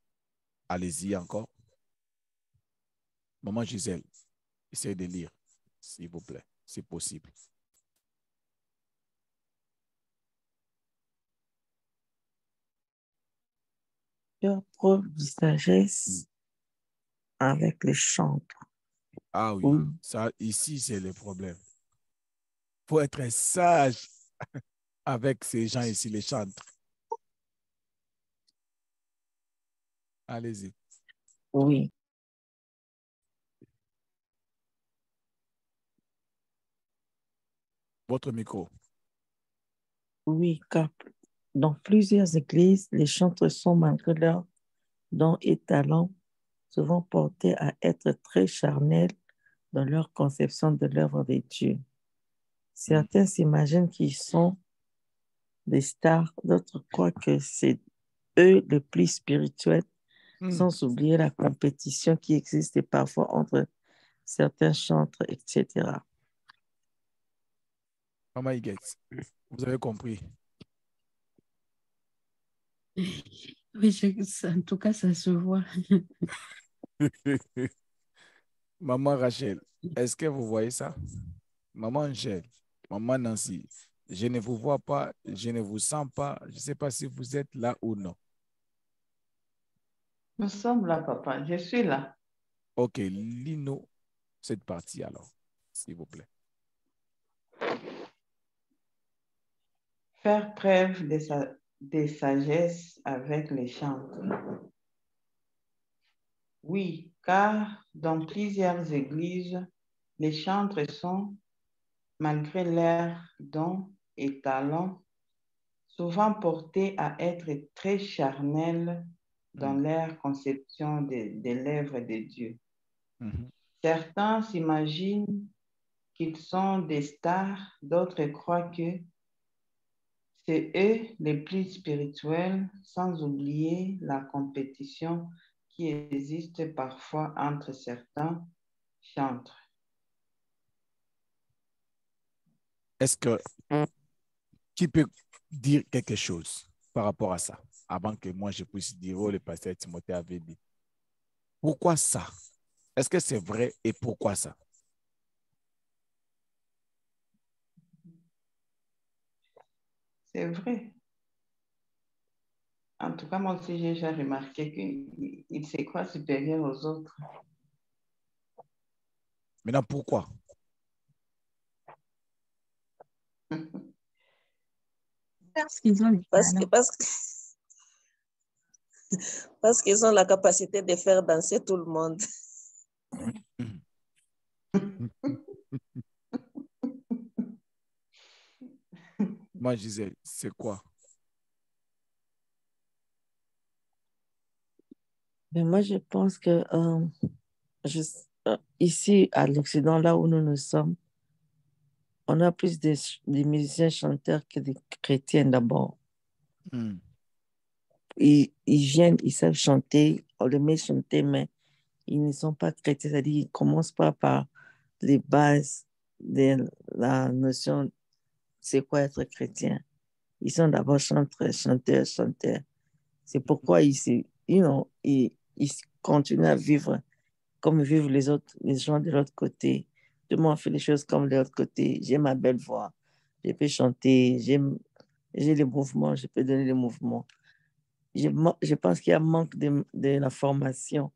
Allez-y encore. Maman Gisèle, essayez de lire, s'il vous plaît, si possible. preuve de sagesse avec les chantres. Ah oui, Oui. ça, ici, c'est le problème. Il faut être sage avec ces gens ici, les chantres. Allez-y. Oui. Votre micro. Oui, car dans plusieurs églises, les chantres sont, malgré leurs dons et talents, souvent portés à être très charnels dans leur conception de l'œuvre de Dieu. Certains s'imaginent qu'ils sont des stars, d'autres croient que c'est eux les plus spirituels, sans oublier la compétition qui existe parfois entre certains chantres, etc. Maman Higuette, vous avez compris. Oui, en tout cas, ça se voit. Maman Rachel, est-ce que vous voyez ça? Maman Angèle, maman Nancy, je ne vous vois pas, je ne vous sens pas, je ne sais pas si vous êtes là ou non. Nous sommes là, papa. Je suis là. Ok, lis-nous cette partie alors, s'il vous plaît. Faire preuve de sagesse avec les chantres. Oui, car dans plusieurs églises, les chantres sont, malgré leurs dons et talents, souvent portés à être très charnels dans leur conception de l'œuvre de Dieu. Certains s'imaginent qu'ils sont des stars, d'autres croient que c'est eux les plus spirituels, sans oublier la compétition qui existe parfois entre certains chantres. Est-ce que qui peut dire quelque chose par rapport à ça, avant que moi je puisse dire, oh, le pasteur Timothée avait dit. Pourquoi ça? Est-ce que c'est vrai et pourquoi ça? C'est vrai. En tout cas, moi aussi, j'ai déjà remarqué qu'il se croit supérieur aux autres. Maintenant, pourquoi? Parce qu'ils ont du talent. Parce qu'ils ont la capacité de faire danser tout le monde. Moi, je disais, c'est quoi? Mais moi, je pense que ici, à l'Occident, là où nous sommes, on a plus des musiciens chanteurs que des chrétiens d'abord. Ils viennent, ils savent chanter, on les met chanter, mais ils ne sont pas chrétiens, c'est-à-dire ils ne commencent pas par les bases de la notion c'est quoi être chrétien. Ils sont d'abord chanteurs. C'est pourquoi ils continuent à vivre comme vivent les autres, les gens de l'autre côté. Tout le monde fait les choses comme de l'autre côté. J'ai ma belle voix, je peux chanter, j'ai les mouvements, je peux donner les mouvements. Je pense qu'il y a un manque de la formation,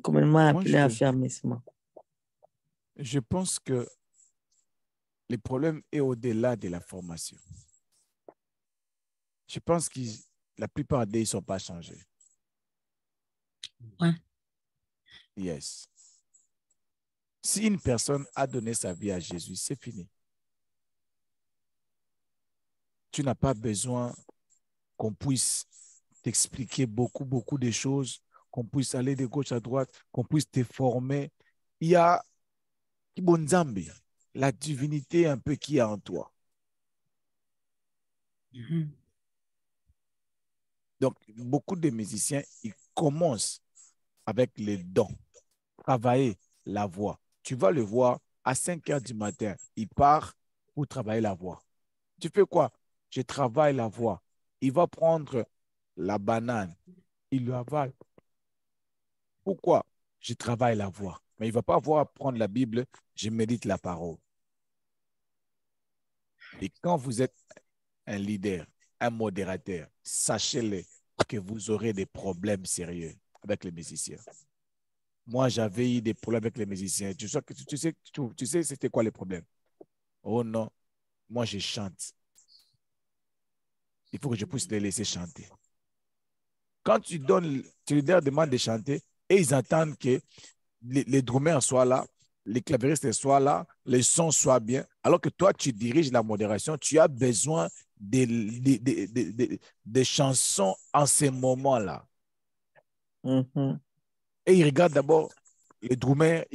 communément appelé affermissement. Je pense que le problème est au-delà de la formation. Je pense que la plupart d'eux ne sont pas changés. Ouais. Yes. Si une personne a donné sa vie à Jésus, c'est fini. Tu n'as pas besoin qu'on puisse t'expliquer beaucoup de choses, qu'on puisse aller de gauche à droite, qu'on puisse te former. Il y a Kibonzambi, la divinité un peu qui est en toi. Donc, beaucoup de musiciens, ils commencent avec les dons, travailler la voix. Tu vas le voir à 5 heures du matin, il part pour travailler la voix. Tu fais quoi? Je travaille la voix. Il va prendre la banane, il le avale. Pourquoi? Je travaille la voix. Mais il ne va pas voir prendre la Bible, je médite la parole. Et quand vous êtes un leader, un modérateur, sachez-le que vous aurez des problèmes sérieux avec les musiciens. Moi, j'avais eu des problèmes avec les musiciens. Tu sais c'était quoi les problèmes? Oh non, moi, je chante. Il faut que je puisse les laisser chanter. Quand tu leur demandes de chanter et ils attendent que les drummers soient là, les clavéristes soient là, les sons soient bien, alors que toi, tu diriges la modération, tu as besoin des chansons en ces moments-là. Mhm. Et ils regardent d'abord les drummers,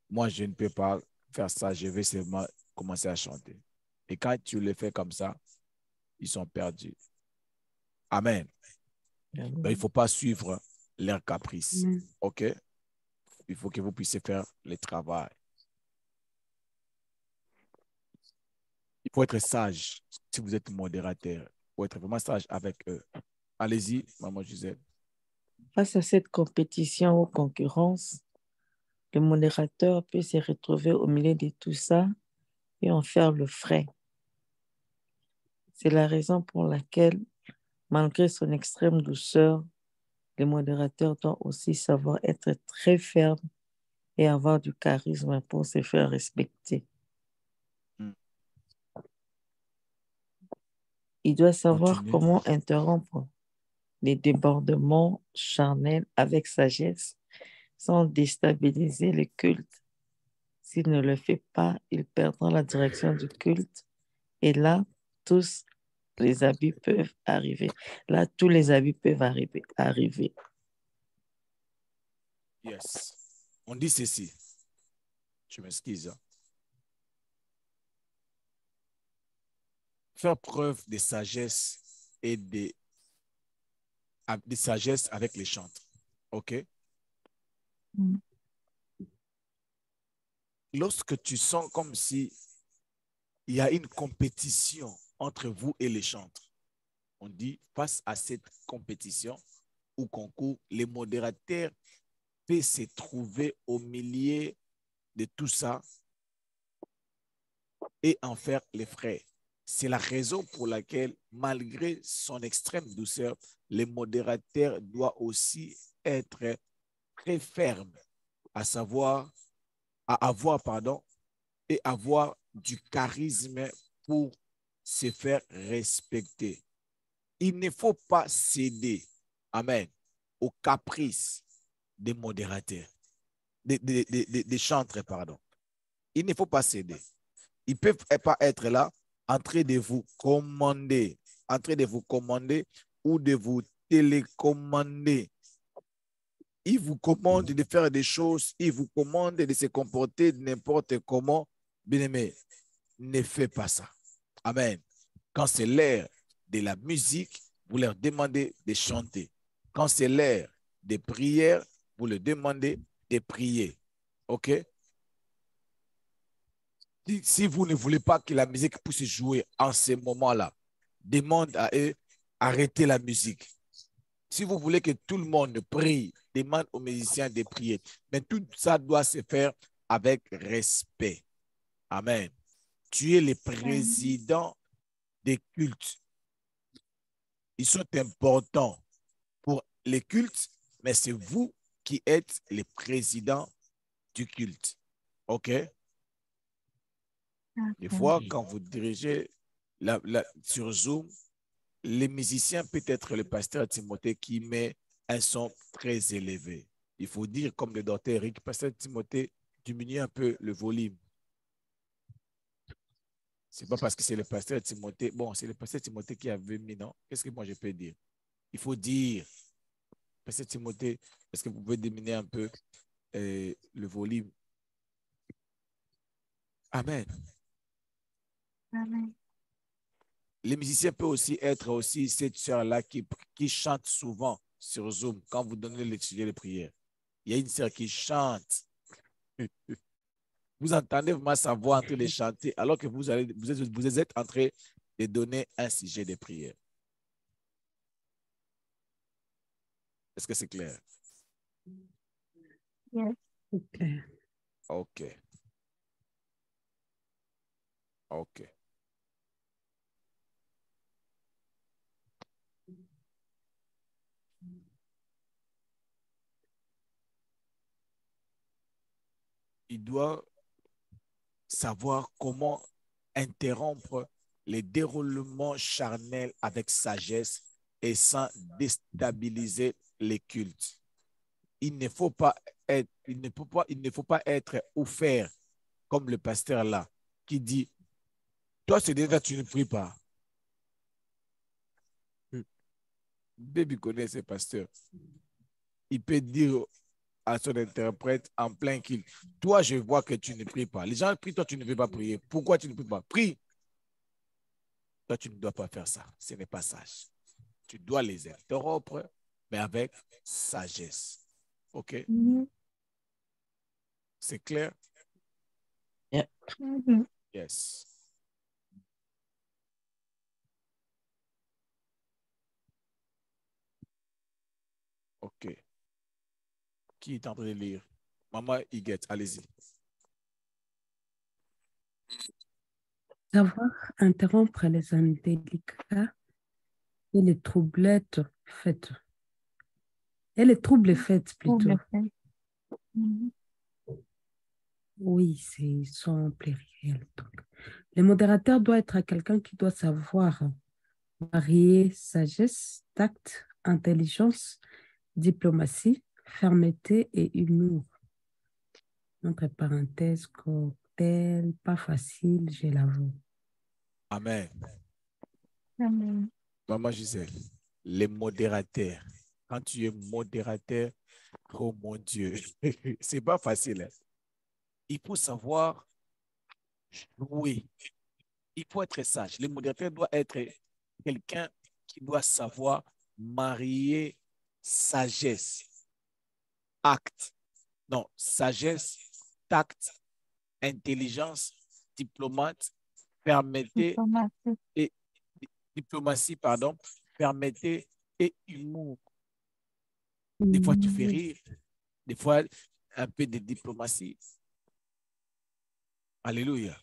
moi, je ne peux pas faire ça, je vais seulement commencer à chanter. Et quand tu le fais comme ça, ils sont perdus. Amen. Donc, il ne faut pas suivre leurs caprices. Amen. OK? Il faut que vous puissiez faire le travail. Il faut être sage si vous êtes modérateur. Il faut être vraiment sage avec eux. Allez-y, maman Gisèle. Face à cette compétition ou concurrence, le modérateur peut se retrouver au milieu de tout ça et en faire le frais. C'est la raison pour laquelle, malgré son extrême douceur, le modérateur doit aussi savoir être très ferme et avoir du charisme pour se faire respecter. Mm. Il doit savoir Continue. comment interrompre les débordements charnels avec sagesse sans déstabiliser le culte. S'il ne le fait pas, il perdra la direction du culte et là, tous les abus peuvent arriver. Là, tous les abus peuvent arriver. Yes. On dit ceci. Je m'excuse. Faire preuve de sagesse et de sagesse avec les chantres. OK? Mm. Lorsque tu sens comme si il y a une compétition entre vous et les chantres, on dit face à cette compétition ou concours, les modérateurs peuvent se trouver au milieu de tout ça et en faire les frais. C'est la raison pour laquelle, malgré son extrême douceur, le modérateur doit aussi être très ferme, à avoir, et avoir du charisme pour se faire respecter. Il ne faut pas céder, amen, aux caprices des modérateurs, des chantres, pardon. Il ne faut pas céder. Ils ne peuvent pas être là en train de vous commander, ou de vous télécommander. Ils vous commandent de faire des choses, ils vous commandent de se comporter n'importe comment. Bien-aimé, ne fais pas ça. Amen. Quand c'est l'heure de la musique, vous leur demandez de chanter. Quand c'est l'heure des prières, vous leur demandez de prier. OK? Si vous ne voulez pas que la musique puisse jouer en ce moment-là, demande à eux, arrêtez la musique. Si vous voulez que tout le monde prie, demande aux musiciens de prier. Mais tout ça doit se faire avec respect. Amen. Tu es le président des cultes. Ils sont importants pour les cultes, mais c'est vous qui êtes le président du culte. OK? Des fois, quand vous dirigez sur Zoom, les musiciens, peut-être le pasteur Timothée qui met un son très élevé. Il faut dire, comme le docteur Eric, pasteur Timothée, diminue un peu le volume. C'est pas parce que c'est le pasteur Timothée. Bon, c'est le pasteur Timothée qui avait mis, non? Qu'est-ce que moi je peux dire? Il faut dire, pasteur Timothée, est-ce que vous pouvez diminuer un peu le volume? Amen. Amen. Les musiciens peuvent aussi être aussi cette sœur-là qui chante souvent sur Zoom quand vous donnez le sujet de prière. Il y a une sœur qui chante. Vous entendez vraiment sa voix en train de chanter alors que vous êtes en train de donner un sujet de prière. Est-ce que c'est clair? Yes. Ok. OK. OK. il doit savoir comment interrompre les déroulements charnels avec sagesse et sans déstabiliser les cultes. Il ne faut pas être, il ne faut pas être offert comme le pasteur là, qui dit, toi c'est déjà tu ne pries pas. Baby connaît ce pasteur. Il peut dire à son interprète en plein kill, toi je vois que tu ne pries pas. Les gens prient, toi tu ne veux pas prier. Pourquoi tu ne pries pas? Prie. Toi tu ne dois pas faire ça. Ce n'est pas sage. Tu dois les interrompre, mais avec sagesse. OK? C'est clair? Yeah. Yes. OK. Qui est en train de lire? Maman Huguette, allez-y. Savoir interrompre les indélicats et les troublettes faites. Et les troubles faites plutôt. Oui, c'est son pluriel. Donc. Le modérateur doit être quelqu'un qui doit savoir marier sagesse, tact, intelligence, diplomatie, fermeté et humour. Entre parenthèses, cocktail, pas facile, je l'avoue. Amen. Amen. Maman Gisèle, les modérateurs. Quand tu es modérateur, oh mon Dieu, c'est pas facile. Hein? Il faut savoir jouer. Il faut être sage. Le modérateur doit être quelqu'un qui doit savoir marier sagesse, acte. Non, sagesse, tact, intelligence, diplomate, permettez Diplomatie. et diplomatie, pardon, permettez et humour. Des fois, tu fais rire. Des fois, un peu de diplomatie. Alléluia.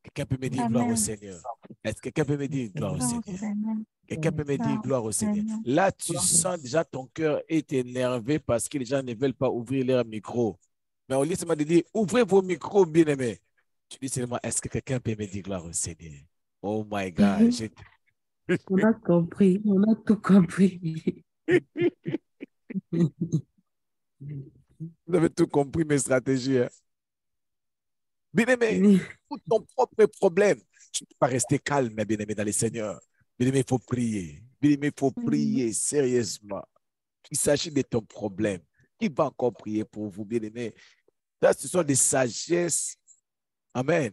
Quelqu'un peut me dire gloire au Amen. Seigneur. Est-ce que quelqu'un peut me dire gloire au Gloire au Seigneur? Seigneur. Quelqu'un peut me dire Gloire gloire au au Seigneur. Seigneur. Là, tu sens déjà ton cœur est énervé parce que les gens ne veulent pas ouvrir leur micro. Mais au lieu seulement de dire, ouvrez vos micros, bien-aimés. Tu dis seulement, est-ce que quelqu'un peut me dire gloire au Seigneur? Oh my God. On a compris, on a tout compris. Vous avez tout compris mes stratégies. Hein? Bien-aimé, pour ton propre problème, tu ne peux pas rester calme, bien-aimé, dans le Seigneur. Bien-aimé, il faut prier. Bien-aimé, il faut prier sérieusement. Il s'agit de ton problème. Qui va encore prier pour vous, bien-aimé? Ça, ce sont des sagesses. Amen.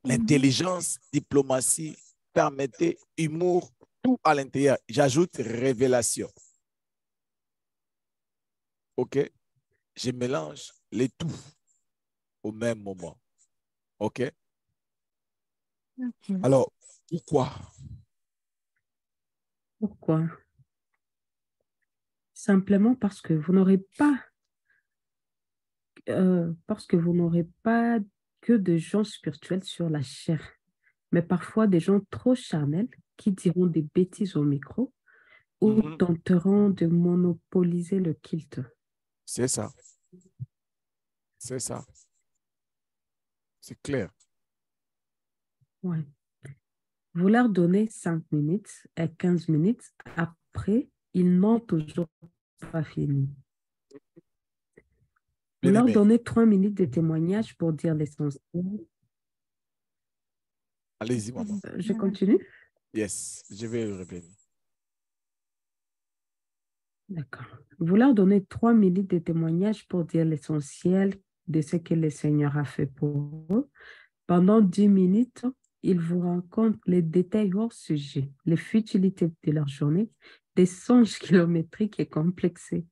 L'intelligence, diplomatie, permettez, humour, tout à l'intérieur. J'ajoute révélation. OK? Je mélange les tout au même moment. OK? Alors, pourquoi? Pourquoi? Simplement parce que vous n'aurez pas que de gens spirituels sur la chair, mais parfois des gens trop charnels qui diront des bêtises au micro ou tenteront de monopoliser le culte. C'est ça. C'est ça. C'est clair. Ouais. Vous leur donnez 5 minutes et 15 minutes, après, ils n'ont toujours pas fini. Vous leur donnez 3 minutes de témoignage pour dire l'essentiel. Allez-y, maman. Je continue? Yes, je vais le répéter. D'accord. Vous leur donnez 3 minutes de témoignage pour dire l'essentiel de ce que le Seigneur a fait pour eux. Pendant 10 minutes, ils vous racontent les détails hors sujet, les futilités de leur journée, des songes kilométriques et complexés.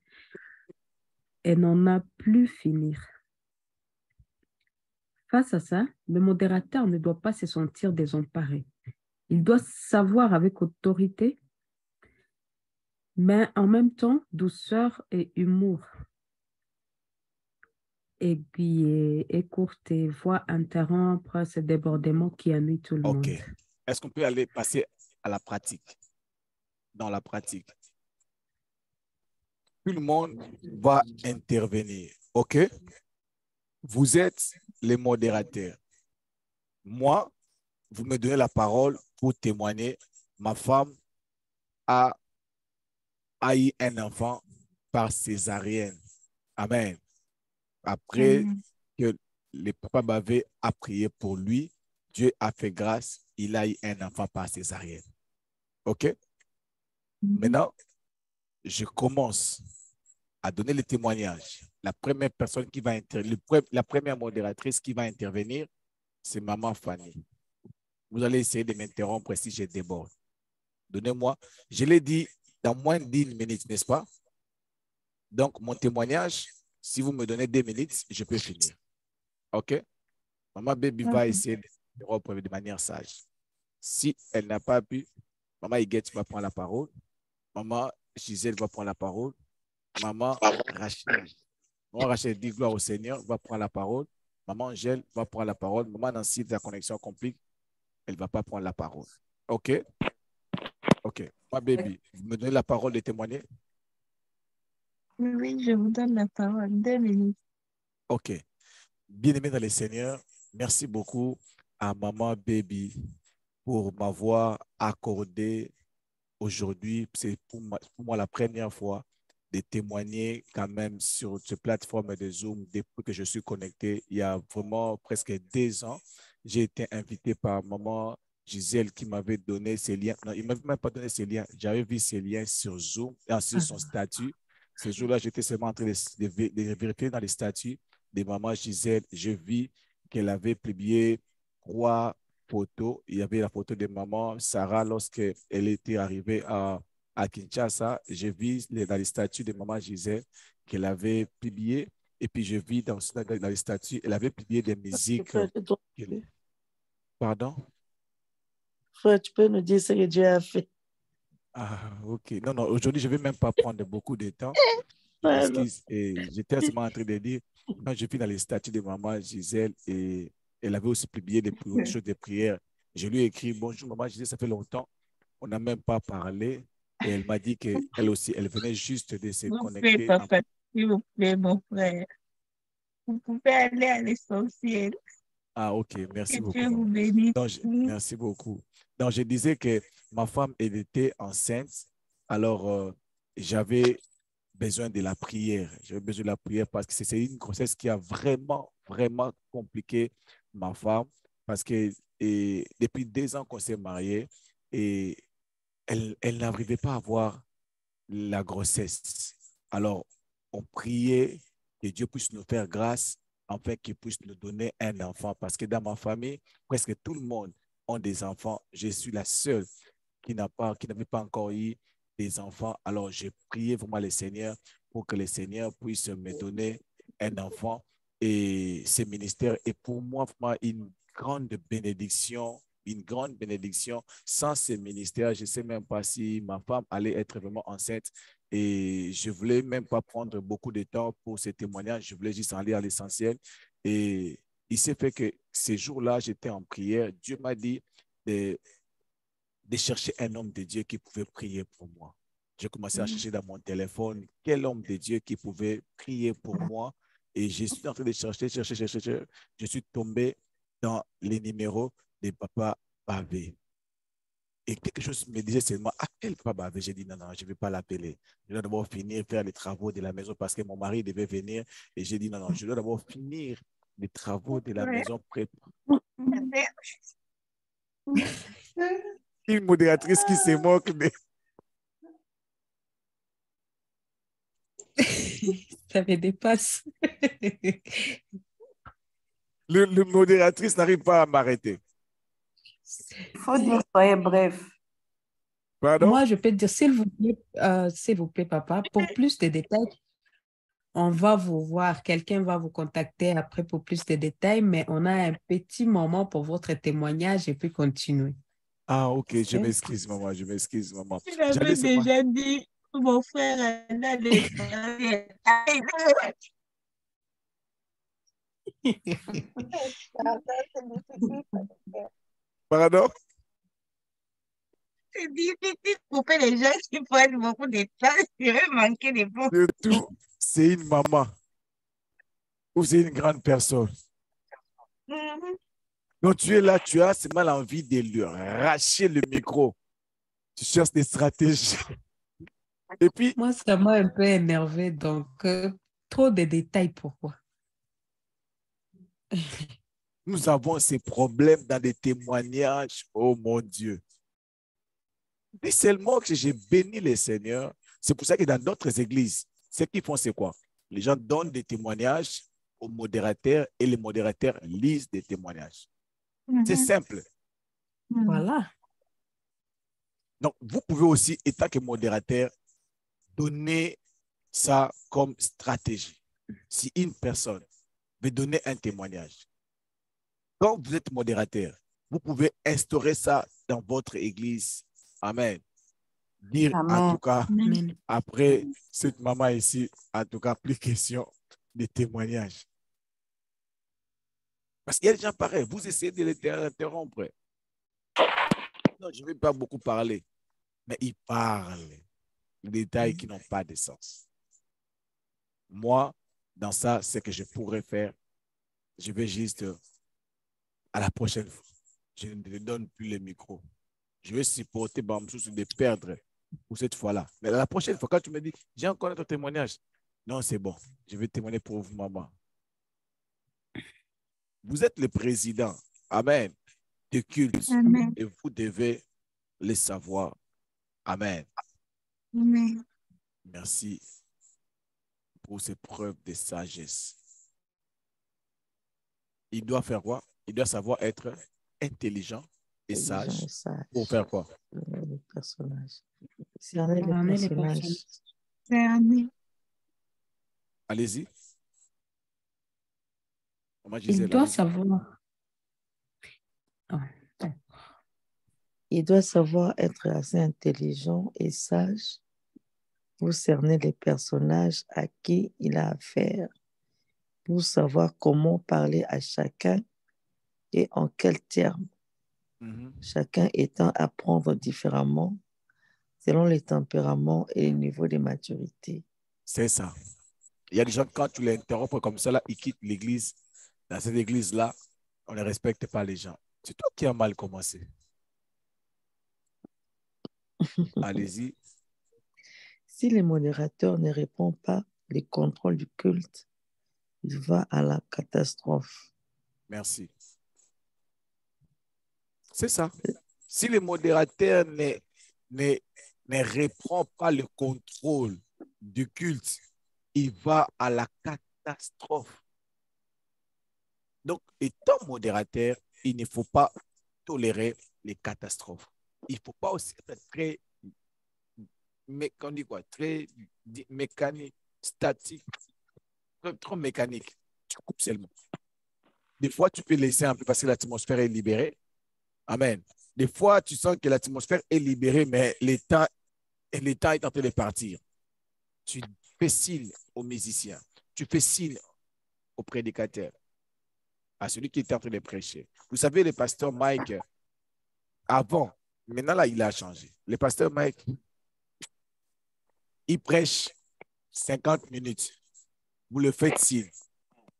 Et n'en a plus finir. Face à ça, le modérateur ne doit pas se sentir désemparé. Il doit savoir avec autorité, mais en même temps, douceur et humour. Aiguiller, écourter, voire interrompre ce débordement qui ennuie tout le monde. OK. Est-ce qu'on peut aller passer à la pratique? Dans la pratique. Tout le monde va intervenir. OK? Vous êtes les modérateurs. Moi, vous me donnez la parole pour témoigner. Ma femme a eu un enfant par césarienne. Amen. Après que le papa Bavé a prié pour lui, Dieu a fait grâce, il a eu un enfant par césarienne. OK? Maintenant, je commence à donner le témoignage. La première personne qui va intervenir, la première modératrice qui va intervenir, c'est maman Fanny. Vous allez essayer de m'interrompre si je déborde. Donnez-moi, je l'ai dit dans moins de 10 minutes, n'est-ce pas? Donc, mon témoignage, si vous me donnez 2 minutes, je peux finir. OK? Maman Baby va essayer de m'interrompre de manière sage. Si elle n'a pas pu, maman Iguette va prendre la parole. Maman Gisèle va prendre la parole. Maman Rachel dit gloire au Seigneur, va prendre la parole. Maman Angèle va prendre la parole. Maman Nancy, la connexion complique, elle ne va pas prendre la parole. OK? OK. Ma baby, vous me donnez la parole de témoigner? Oui, je vous donne la parole. 2 minutes. OK. Bien-aimé dans le Seigneur, merci beaucoup à Maman Baby pour m'avoir accordé aujourd'hui, c'est pour moi la première fois de témoigner quand même sur cette plateforme de Zoom depuis que je suis connecté. Il y a vraiment presque 2 ans, j'ai été invité par maman Gisèle qui m'avait donné ces liens. Non, il ne m'avait même pas donné ces liens. J'avais vu ces liens sur Zoom, sur son statut. Ce jour-là, j'étais seulement en train de vérifier dans les statuts de maman Gisèle. Je vis qu'elle avait publié 3 photos. Il y avait la photo de maman Sarah lorsqu'elle était arrivée à Kinshasa. J'ai vu dans les statuts de maman Gisèle qu'elle avait publié. Et puis, je vis dans les statuts, elle avait publié des musiques. Pardon? Frère, tu peux nous dire ce que Dieu a fait. Ah, OK. Non, non, aujourd'hui, je ne vais même pas prendre beaucoup de temps. J'étais seulement en train de dire, quand je vis dans les statuts de maman Gisèle, et elle avait aussi publié des choses de prière. Je lui ai écrit, bonjour maman Gisèle, ça fait longtemps, on n'a même pas parlé. Et elle m'a dit qu'elle aussi, elle venait juste de se connecter. Papa, s'il vous plaît, mon frère. Vous pouvez aller à l'essentiel. Ah, OK, merci Que beaucoup. Dieu vous bénisse. Merci beaucoup. Donc, je disais que ma femme, elle était enceinte, alors j'avais besoin de la prière. J'avais besoin de la prière parce que c'est une grossesse qui a vraiment, vraiment compliqué ma femme parce que depuis 2 ans qu'on s'est mariés et elle n'arrivait pas à avoir la grossesse. Alors, on priait que Dieu puisse nous faire grâce afin qu'il puisse nous donner un enfant parce que dans ma famille, presque tout le monde a des enfants. Je suis la seule qui n'avait pas encore eu des enfants. Alors, j'ai prié vraiment le Seigneur pour que le Seigneur puisse me donner un enfant. Et ce ministère est pour moi vraiment une grande bénédiction. Une grande bénédiction. Sans ce ministère, je ne sais même pas si ma femme allait être vraiment enceinte. Et je ne voulais même pas prendre beaucoup de temps pour ce témoignage. Je voulais juste aller à l'essentiel. Et il s'est fait que ces jours-là, j'étais en prière. Dieu m'a dit de chercher un homme de Dieu qui pouvait prier pour moi. J'ai commencé à chercher dans mon téléphone quel homme de Dieu qui pouvait prier pour moi. Et je suis en train de chercher. Je suis tombé dans les numéros de Papa Bavé. Et quelque chose me disait seulement, appelle Papa Bavé. J'ai dit, non, non, je ne vais pas l'appeler. Je dois d'abord finir, faire les travaux de la maison parce que mon mari devait venir. Et j'ai dit, non, non, je dois d'abord finir les travaux de la maison. Une modératrice qui se moque de... Ça me dépasse. Le modératrice n'arrive pas à m'arrêter. Il faut dire, soyez bref. Pardon? Moi, je peux dire, s'il vous plaît, papa, pour plus de détails, on va vous voir. Quelqu'un va vous contacter après pour plus de détails, mais on a un petit moment pour votre témoignage et puis continuer. Ah, OK, je m'excuse, maman, je m'excuse, maman. Il avait déjà dit, mon frère allait Pardon? C'est difficile de couper les gens qui prennent beaucoup de temps. Je vais manquer de mots. Surtout, c'est une maman. ou c'est une grande personne. Donc, tu es là, tu as seulement l'envie de lui arracher le micro. Tu cherches des stratégies. Et puis, Moi, ça m'a un peu énervé, donc trop de détails, pourquoi? nous avons ces problèmes dans des témoignages. Oh mon Dieu. Et seulement que j'ai béni les seigneurs. C'est pour ça que dans d'autres églises, ce qu'ils font, c'est quoi? Les gens donnent des témoignages aux modérateurs et les modérateurs lisent des témoignages. C'est simple. Voilà. Donc, vous pouvez aussi, étant que modérateur, donner ça comme stratégie. Si une personne veut donner un témoignage, quand vous êtes modérateur, vous pouvez instaurer ça dans votre église. Amen. Dire en tout cas, Amen. après cette maman ici, en tout cas, plus question de témoignages. Parce qu'il y a des gens pareils, vous essayez de les interrompre. Non, je ne vais pas beaucoup parler, mais ils parlent des détails qui n'ont pas de sens. Moi, dans ça, ce que je pourrais faire, je vais juste, à la prochaine fois, je ne donne plus le micro. Je vais supporter Bamsou de perdre pour cette fois-là. Mais la prochaine fois, quand tu me dis, j'ai encore un témoignage, non, c'est bon, je vais témoigner pour vous, maman. Vous êtes le président, amen, de culte, Amen. et vous devez le savoir. Amen. Amen. Merci pour ces preuves de sagesse. Il doit faire quoi? Il doit savoir être intelligent et sage. Pour faire quoi? Les personnages. Cerner les Cerner les personnages. Cerner. Allez-y. Maman Il Gisèle, doit allez-y. savoir. Il doit savoir être assez intelligent et sage pour cerner les personnages à qui il a affaire, pour savoir comment parler à chacun et en quels termes, chacun étant à prendre différemment selon les tempéraments et les niveaux de maturité. C'est ça. Il y a des gens, quand tu les interrompes comme ça, là, ils quittent l'église. Dans cette église-là, on ne respecte pas les gens. C'est toi qui as mal commencé. Allez-y. Si le modérateur ne répond pas les contrôles du culte, il va à la catastrophe. Merci. C'est ça. Si le modérateur ne reprend pas le contrôle du culte, il va à la catastrophe. Donc, étant modérateur, il ne faut pas tolérer les catastrophes. Il ne faut pas aussi être très, très mécanique, statique, trop mécanique. Tu coupes seulement. Des fois, tu peux laisser un peu parce que l'atmosphère est libérée. Amen. Des fois, tu sens que l'atmosphère est libérée, mais l'état est en train de partir. Tu fais signe aux musiciens. Tu fais signe aux prédicateurs, à celui qui est en train de prêcher. Vous savez, le pasteur Mike, avant, maintenant là, il a changé. Le pasteur Mike, il prêche 50 minutes. Vous le faites signe.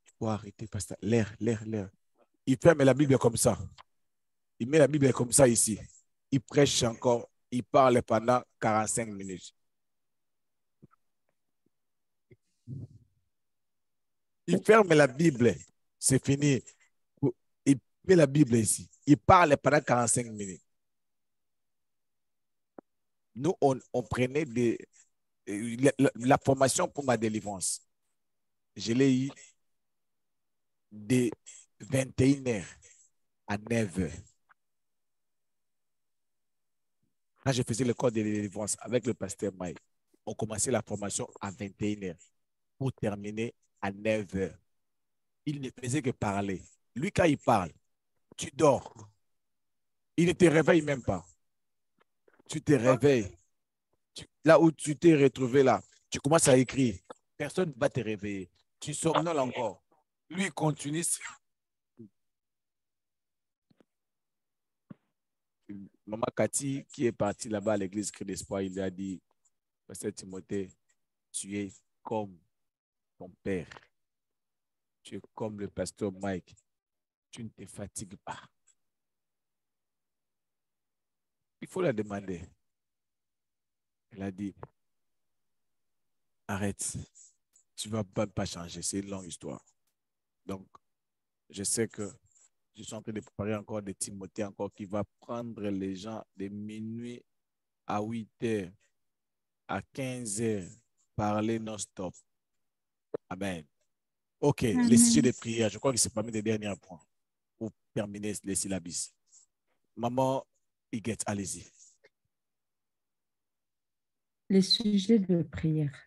Il faut arrêter, pasteur. L'air. Il ferme la Bible comme ça. Il met la Bible comme ça ici. Il prêche encore. Il parle pendant 45 minutes. Il ferme la Bible. C'est fini. Il met la Bible ici. Il parle pendant 45 minutes. Nous, on prenait la formation pour ma délivrance. Je l'ai eu de 21h à 9h. Quand je faisais le cours de délivrance avec le pasteur Mike, on commençait la formation à 21h pour terminer à 9h. Il ne faisait que parler. Lui, quand il parle, tu dors. Il ne te réveille même pas. Tu te réveilles. Là où tu t'es retrouvé là, tu commences à écrire. Personne ne va te réveiller. Tu somnoles encore. Lui, il continue. Maman Cathy, qui est partie là-bas à l'église Cri d'Espoir, il a dit, Pasteur Timothée, tu es comme ton père. Tu es comme le pasteur Mike. Tu ne te fatigues pas. Il faut la demander. Elle a dit, arrête, tu ne vas pas changer, c'est une longue histoire. Donc, je sais que je suis en train de préparer encore des Timothées encore qui va prendre les gens de minuit à 8 heures, à 15 heures, parler non-stop. Amen. OK, les sujets de prière, je crois que c'est parmi les derniers points pour terminer les syllabes. Maman Huguette, allez-y. Les sujets de prière.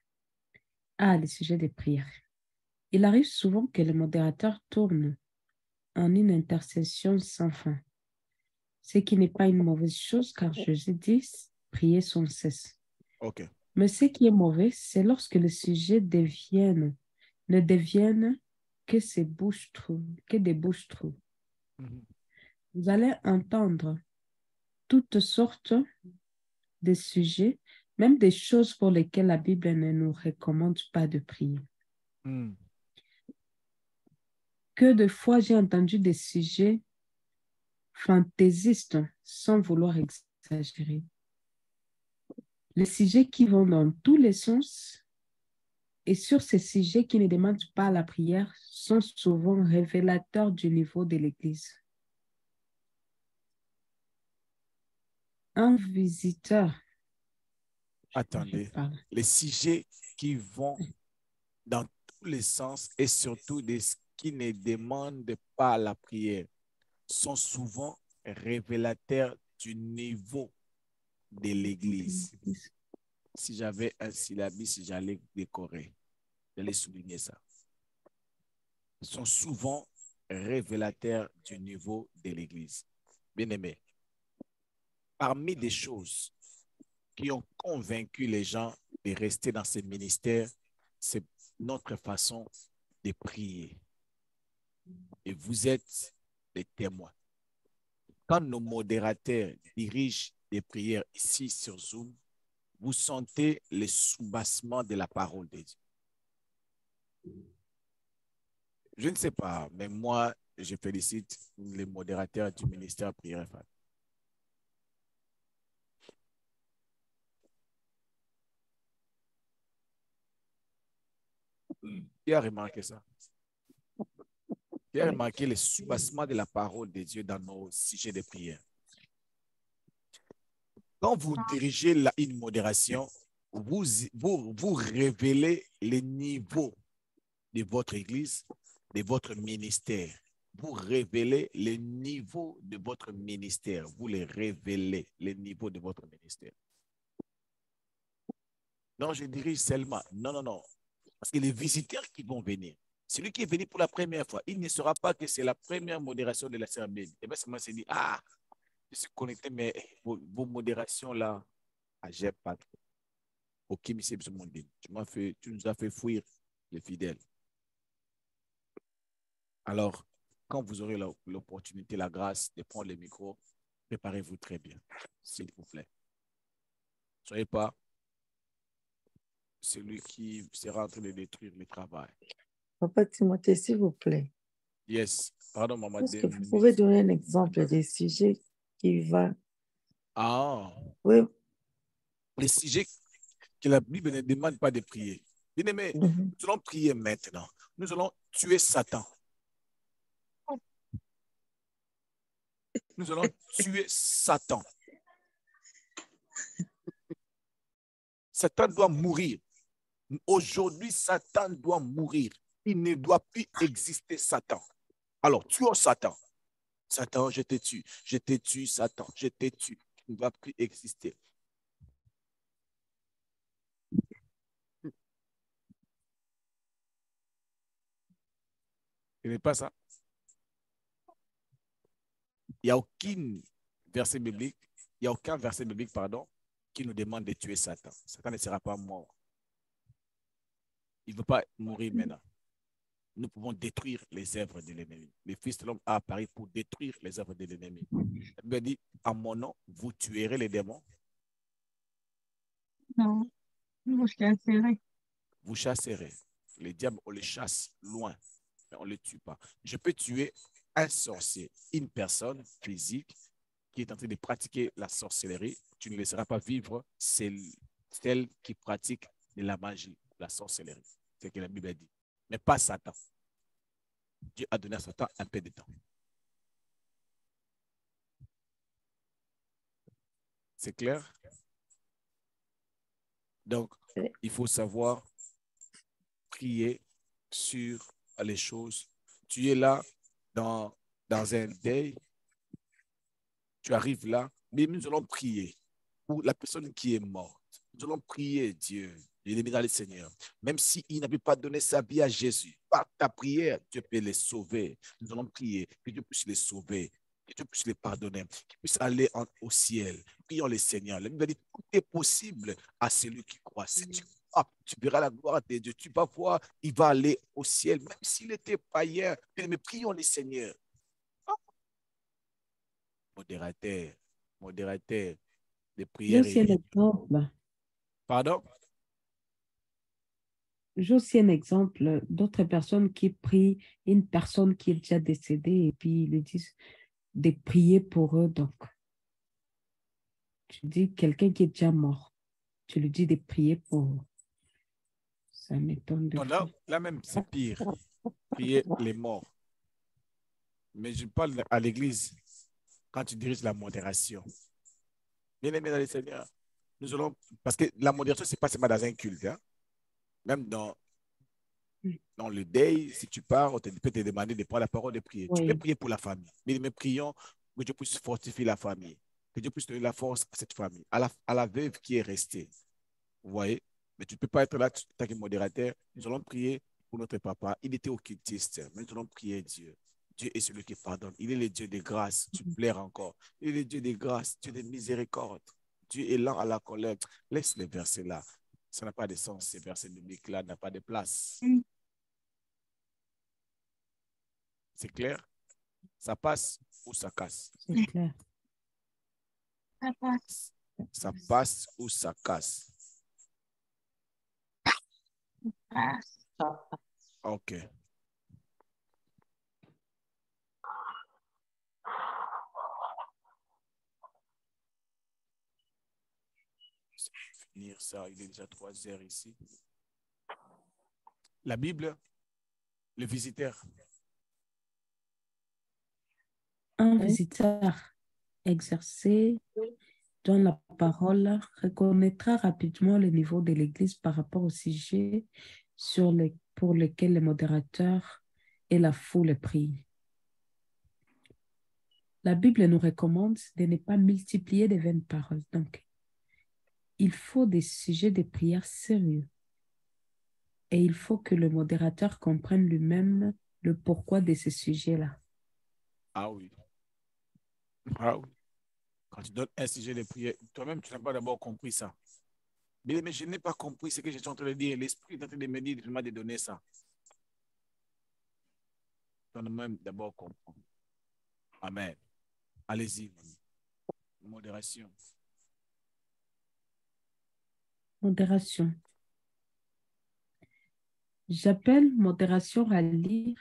Ah, les sujets de prière. Il arrive souvent que le modérateur tourne en une intercession sans fin, ce qui n'est pas une mauvaise chose car Jésus dit prier sans cesse. OK. Mais ce qui est mauvais, c'est lorsque les sujets ne deviennent que des bouches-trous. Vous allez entendre toutes sortes de sujets, même des choses pour lesquelles la Bible ne nous recommande pas de prier. Que de fois j'ai entendu des sujets fantaisistes sans vouloir exagérer. Les sujets qui vont dans tous les sens et sur ces sujets qui ne demandent pas la prière sont souvent révélateurs du niveau de l'Église. Un visiteur. Attendez, les sujets qui vont dans tous les sens et surtout des qui ne demandent pas la prière sont souvent révélateurs du niveau de l'Église. Si j'avais un syllabus, j'allais décorer, j'allais souligner ça. Ils sont souvent révélateurs du niveau de l'Église. Bien aimé, parmi des choses qui ont convaincu les gens de rester dans ce ministère, c'est notre façon de prier. Et vous êtes les témoins. Quand nos modérateurs dirigent des prières ici sur Zoom, vous sentez le soubassement de la parole de Dieu. Je ne sais pas, mais moi, je félicite les modérateurs du ministère Prière et Famille. Qui a remarqué ça? Qui a remarqué le soubassement de la parole de Dieu dans nos sujets de prière? Quand vous dirigez une modération, vous révélez le niveau de votre église, de votre ministère. Vous révélez le niveau de votre ministère. Vous les révélez, le niveau de votre ministère. Non, je dirige seulement. Non, non, non. Parce que les visiteurs qui vont venir, celui qui est venu pour la première fois, il ne saura pas que c'est la première modération de la CRB. Et bien, moi, c'est dit, ah, je suis connecté, mais vos modérations là, ah, j'ai pas trop. Ok, monsieur Bzomondine, tu nous as fait fuir les fidèles. Alors, quand vous aurez l'opportunité, la grâce de prendre le micro, préparez-vous très bien, s'il vous plaît. Ne soyez pas celui qui sera en train de détruire le travail. Papa Timothée, s'il vous plaît. Yes, pardon, maman. Est-ce que vous pouvez donner un exemple des sujets qui va... Ah, oui. Les sujets que la Bible ne demande pas de prier. Bien-aimés, nous allons prier maintenant. Nous allons tuer Satan. Nous allons tuer Satan. Satan doit mourir. Aujourd'hui, Satan doit mourir. Il ne doit plus exister, Satan. Alors, tuons Satan. Satan, je te tue. Je te tue, Satan. Je te tue. Tu ne vas plus exister. Ce n'est pas ça. Il n'y a aucun verset biblique, qui nous demande de tuer Satan. Satan ne sera pas mort. Il ne veut pas mourir maintenant. Nous pouvons détruire les œuvres de l'ennemi. Le Fils de l'homme a apparu pour détruire les œuvres de l'ennemi. La Bible dit, en mon nom, vous tuerez les démons. Non, vous chasserez. Vous chasserez. Les diables, on les chasse loin. mais on ne le tue pas. Je peux tuer un sorcier, une personne physique qui est en train de pratiquer la sorcellerie. Tu ne laisseras pas vivre celle qui pratique de la magie, la sorcellerie. C'est ce que la Bible dit. Mais pas Satan. Dieu a donné à Satan un peu de temps. C'est clair? Donc, il faut savoir prier sur les choses. Tu es là dans un deuil, tu arrives là, mais nous allons prier pour la personne qui est morte. Nous allons prier Dieu, l'éternel le Seigneur. Même s'il n'avait pas donné sa vie à Jésus, par ta prière, Dieu peut les sauver. Nous allons prier que Dieu puisse les sauver, que Dieu puisse les pardonner, qu'ils puissent aller au ciel. Prions le Seigneur. La Bible dit tout est possible à celui qui croit. Si tu crois, tu verras la gloire de Dieu. Tu vas voir, il va aller au ciel, même s'il était païen. Mais prions le Seigneur. Modérateur de J'ai prière aussi un et... exemple. Pardon? J'ai aussi un exemple d'autres personnes qui prient une personne qui est déjà décédée et puis ils lui disent de prier pour eux. Donc, tu dis quelqu'un qui est déjà mort, tu lui dis de prier pour eux. Ça m'étonne de Là, fou. là même, c'est pire. Prier les morts. Mais je parle à l'église quand tu diriges la modération. Bien aimé dans le Seigneur, nous allons... Parce que la modération, ce n'est pas seulement dans un culte. Hein? Même dans le deuil, si tu pars, on peut te demander de prendre la parole de prier. Tu peux Oui. prier pour la famille. Mais prions que Dieu puisse fortifier la famille. Que Dieu puisse donner la force à cette famille, à la veuve qui est restée. Vous voyez? Mais tu ne peux pas être là, en tant que modérateur. Nous allons prier pour notre papa. Il était occultiste. Mais nous allons prier Dieu. Dieu est celui qui pardonne. Il est le Dieu de grâce. Tu pleures encore. Il est le Dieu de grâce, Dieu de miséricorde. Dieu est lent à la colère. Laisse les versets là. Ça n'a pas de sens. Ces versets bibliques-là n'ont pas de place. C'est clair? Ça passe ou ça casse? C'est clair. Ça passe ou ça casse? OK. Finir ça, il est déjà 3 heures ici. La Bible, le visiteur. Un visiteur exercé dans la parole reconnaîtra rapidement le niveau de l'Église par rapport au sujet pour lequel le modérateur et la foule prient. La Bible nous recommande de ne pas multiplier de vaines paroles. Donc, il faut des sujets de prière sérieux. Et il faut que le modérateur comprenne lui-même le pourquoi de ces sujets-là. Ah oui. Ah oui. Quand tu donnes un sujet de prière, toi-même, tu n'as pas d'abord compris ça. Mais je n'ai pas compris ce que je suis en train de dire. L'Esprit est en train de me dire de donner ça. Toi-même, d'abord comprends. Amen. Allez-y. Modération. Modération. J'appelle modération rallier.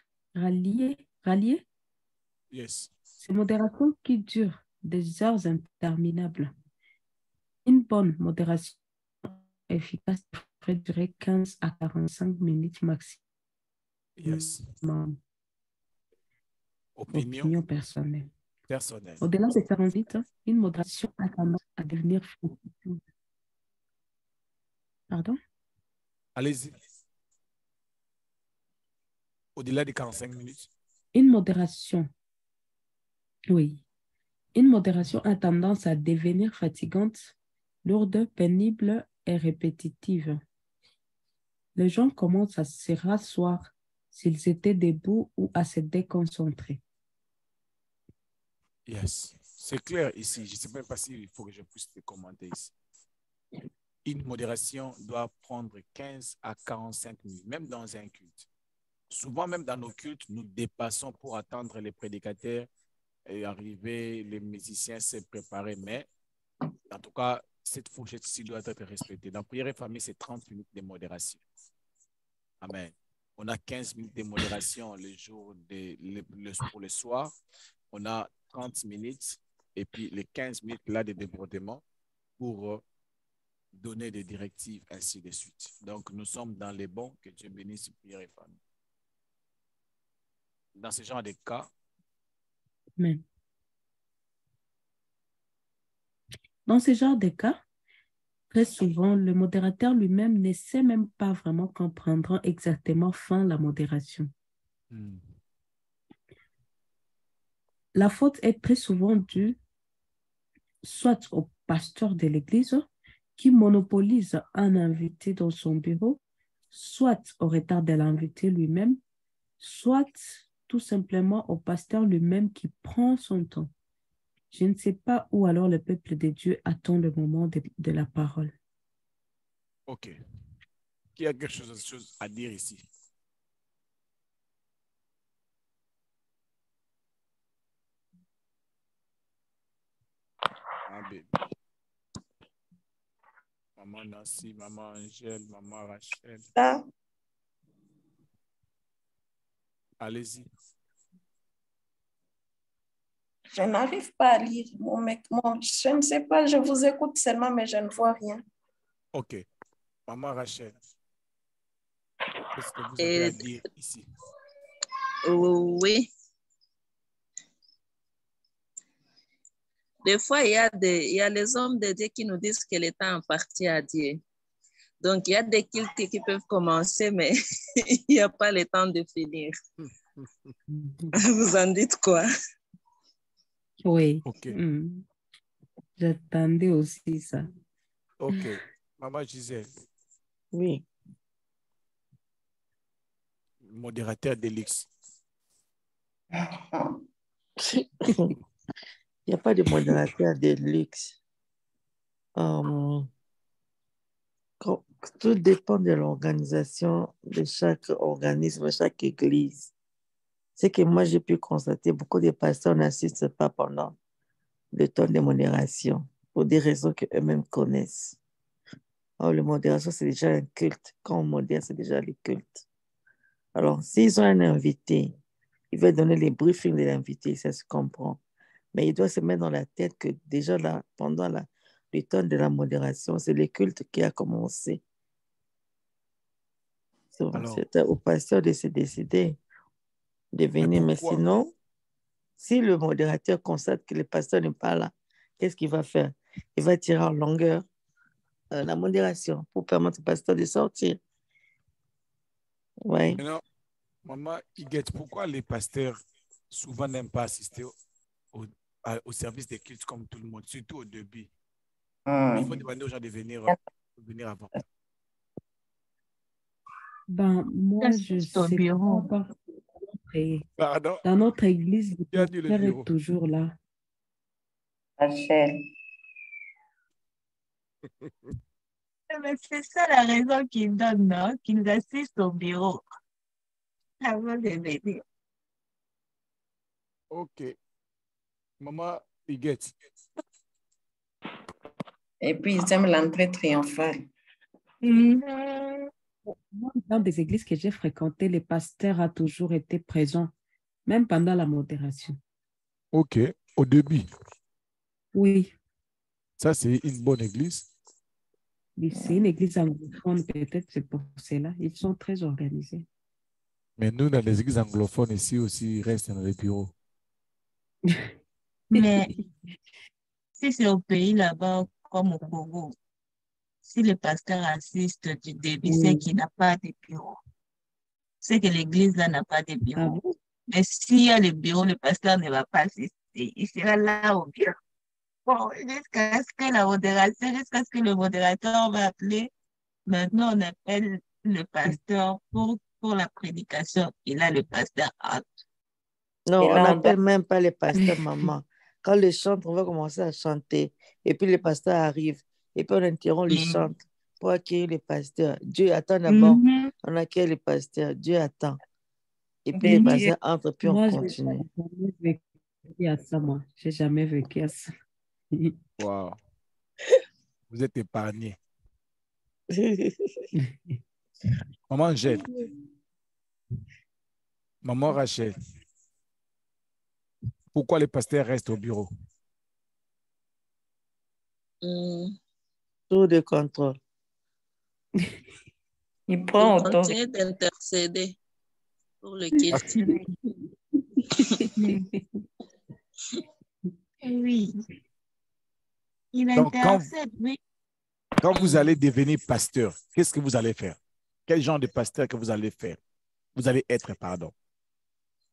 Yes. C'est modération qui dure des heures interminables. Une bonne modération efficace devrait durer 15 à 45 minutes maximum. Yes. Opinion personnelle. Personnelle. Au-delà de 48, une modération a tendance à devenir fatigue. Pardon? Allez-y. Au-delà de 45 minutes. Une modération, oui. Une modération a tendance à devenir fatigante, lourde, pénible et répétitive. Les gens commencent à se rasseoir s'ils étaient debout ou à se déconcentrer. Yes. C'est clair ici. Je ne sais même pas s'il faut que je puisse te commenter ici. Une modération doit prendre 15 à 45 minutes, même dans un culte. Souvent, même dans nos cultes, nous dépassons pour attendre les prédicateurs et arriver, les musiciens se préparer. Mais, en tout cas, cette fourchette-ci doit être respectée. Dans Prière et Famille, c'est 30 minutes de modération. Amen. On a 15 minutes de modération pour le soir. On a 30 minutes et puis les 15 minutes là de débordement pour donner des directives, ainsi de suite. Donc, nous sommes dans les bons. Que Dieu bénisse Pierre et famille. Dans ce genre de cas, Amen. Dans ce genre de cas, très souvent, le modérateur lui-même ne sait même pas vraiment comprendre exactement fin la modération. La faute est très souvent due soit au pasteur de l'église qui monopolise un invité dans son bureau, soit au retard de l'invité lui-même, soit tout simplement au pasteur lui-même qui prend son temps. Je ne sais pas où alors le peuple de Dieu attend le moment de la parole. OK. Qui a quelque chose à dire ici? Ah, bébé. Maman Nancy, maman Angèle, maman Rachel. Ah, Allez-y. Je n'arrive pas à lire, je ne sais pas, je vous écoute seulement, mais je ne vois rien. OK. Maman Rachel, qu'est-ce que vous avez à dire ici? oui. Des fois, il y a les hommes de Dieu qui nous disent que le temps appartient à Dieu. Donc, il y a des cultes qui peuvent commencer, mais il n'y a pas le temps de finir. Vous en dites quoi? Oui. OK. J'attendais aussi ça. OK. Maman Gisèle. Oui. Modérateur d'Élix. Il n'y a pas de modérateur de luxe. Tout dépend de l'organisation de chaque organisme, chaque église. C'est que moi, j'ai pu constater, beaucoup de pasteurs n'assistent pas pendant le temps de modération, pour des raisons qu'eux-mêmes connaissent. Alors, la modération, c'est déjà un culte. Quand on modère, c'est déjà le culte. Alors, s'ils ont un invité, il va donner les briefings de l'invité, ça se comprend. Mais il doit se mettre dans la tête que déjà là, pendant le temps de la modération, c'est le culte qui a commencé. C'est au pasteur de se décider de venir. Mais sinon, si le modérateur constate que le pasteur n'est pas là, qu'est-ce qu'il va faire? Il va tirer en longueur la modération pour permettre au pasteur de sortir. Oui. Non, maman Iguette, pourquoi les pasteurs souvent n'aiment pas assister au service des cultes comme tout le monde, surtout au début? Il faut demander aux gens de venir avant. Ben, moi, je sais pas. Pardon? Dans notre église, le Qui a dit le pasteur bureau? est toujours là. Rachel. Mais c'est ça la raison qu'ils donnent, non? Qu'ils assistent au bureau avant de venir. OK. Maman Iguette. Et puis, ils aiment l'entrée triomphale. Dans des églises que j'ai fréquentées, le pasteur a toujours été présent, même pendant la modération. OK. Au début. Oui. Ça, c'est une bonne église. C'est une église anglophone, peut-être c'est pour cela. Ils sont très organisés. Mais nous, dans les églises anglophones, ici aussi, ils restent dans les bureaux. Mais si c'est au pays là-bas, comme au Congo, si le pasteur assiste du début, c'est qu'il n'a pas de bureau. C'est que l'église là n'a pas de bureau. Ah bon? Mais s'il y a le bureau, le pasteur ne va pas assister. Il sera là au bureau. Bon, jusqu'à ce que la modération, jusqu'à ce que le modérateur va appeler. Maintenant, on appelle le pasteur pour la prédication. Et là, le pasteur entre. Non, Et on là, n'appelle même pas les pasteurs maman. Quand les chantres, on va commencer à chanter. Et puis les pasteurs arrivent. Et puis on interrompt les chantres pour accueillir les pasteurs. Dieu attend d'abord. On accueille les pasteurs. Dieu attend. Et puis les pasteurs entrent, puis on continue. J'ai jamais vécu à ça. Wow. Vous êtes épargnés. Maman Angèle. Maman Rachel, pourquoi les pasteurs restent au bureau? Tour de contrôle. Il prend Il autorité. continue d'intercéder pour le culte. Oui, il Donc, intercède, oui. quand vous allez devenir pasteur, qu'est-ce que vous allez faire? Quel genre de pasteur que vous allez faire? Vous allez être, pardon,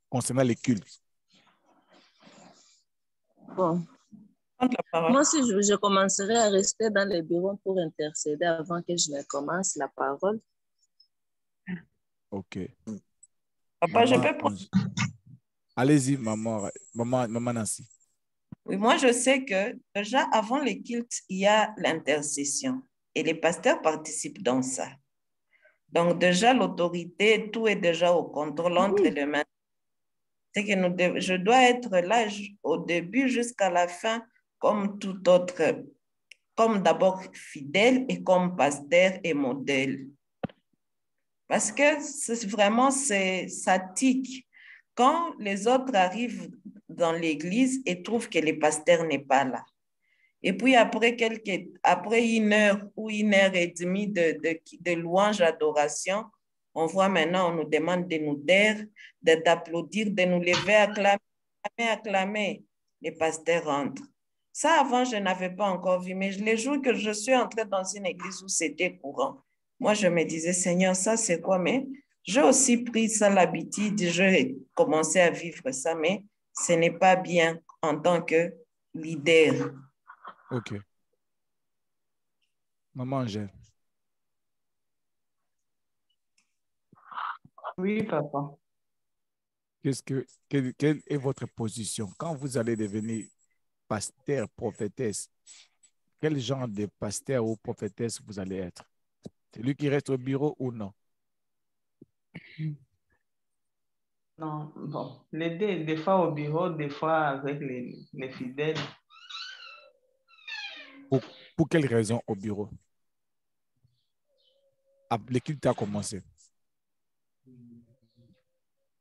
concernant les cultes. Bon, Prendre la parole. moi, si je commencerai à rester dans les bureaux pour intercéder avant que je ne commence la parole. OK. Papa, je Maman, peux prendre. allez-y, maman Nancy. Oui, moi, je sais que déjà avant les cultes, il y a l'intercession et les pasteurs participent dans ça. Donc, déjà, l'autorité, tout est déjà au contrôle entre les mains. C'est que je dois être là au début jusqu'à la fin, comme tout autre, comme d'abord fidèle et comme pasteur et modèle. Parce que vraiment, ça tique. Quand les autres arrivent dans l'église et trouvent que le pasteur n'est pas là. Et puis après 1 heure ou 1 heure et demie de louange, d'adoration, on voit maintenant, on nous demande de nous taire, d'applaudir, de nous lever, acclamer. Les pasteurs rentrent. Ça, avant, je n'avais pas encore vu, mais les jours que je suis entrée dans une église où c'était courant, moi, je me disais, Seigneur, ça, c'est quoi? Mais j'ai aussi pris ça l'habitude, j'ai commencé à vivre ça, mais ce n'est pas bien en tant que leader. OK. Maman Angèle. Oui, papa. Quelle est votre position quand vous allez devenir pasteur, prophétesse? Quel genre de pasteur ou prophétesse vous allez être? C'est lui qui reste au bureau ou non? Non, bon, les deux, des fois au bureau, des fois avec les fidèles. Pour quelle raison au bureau? L'équipe a commencé.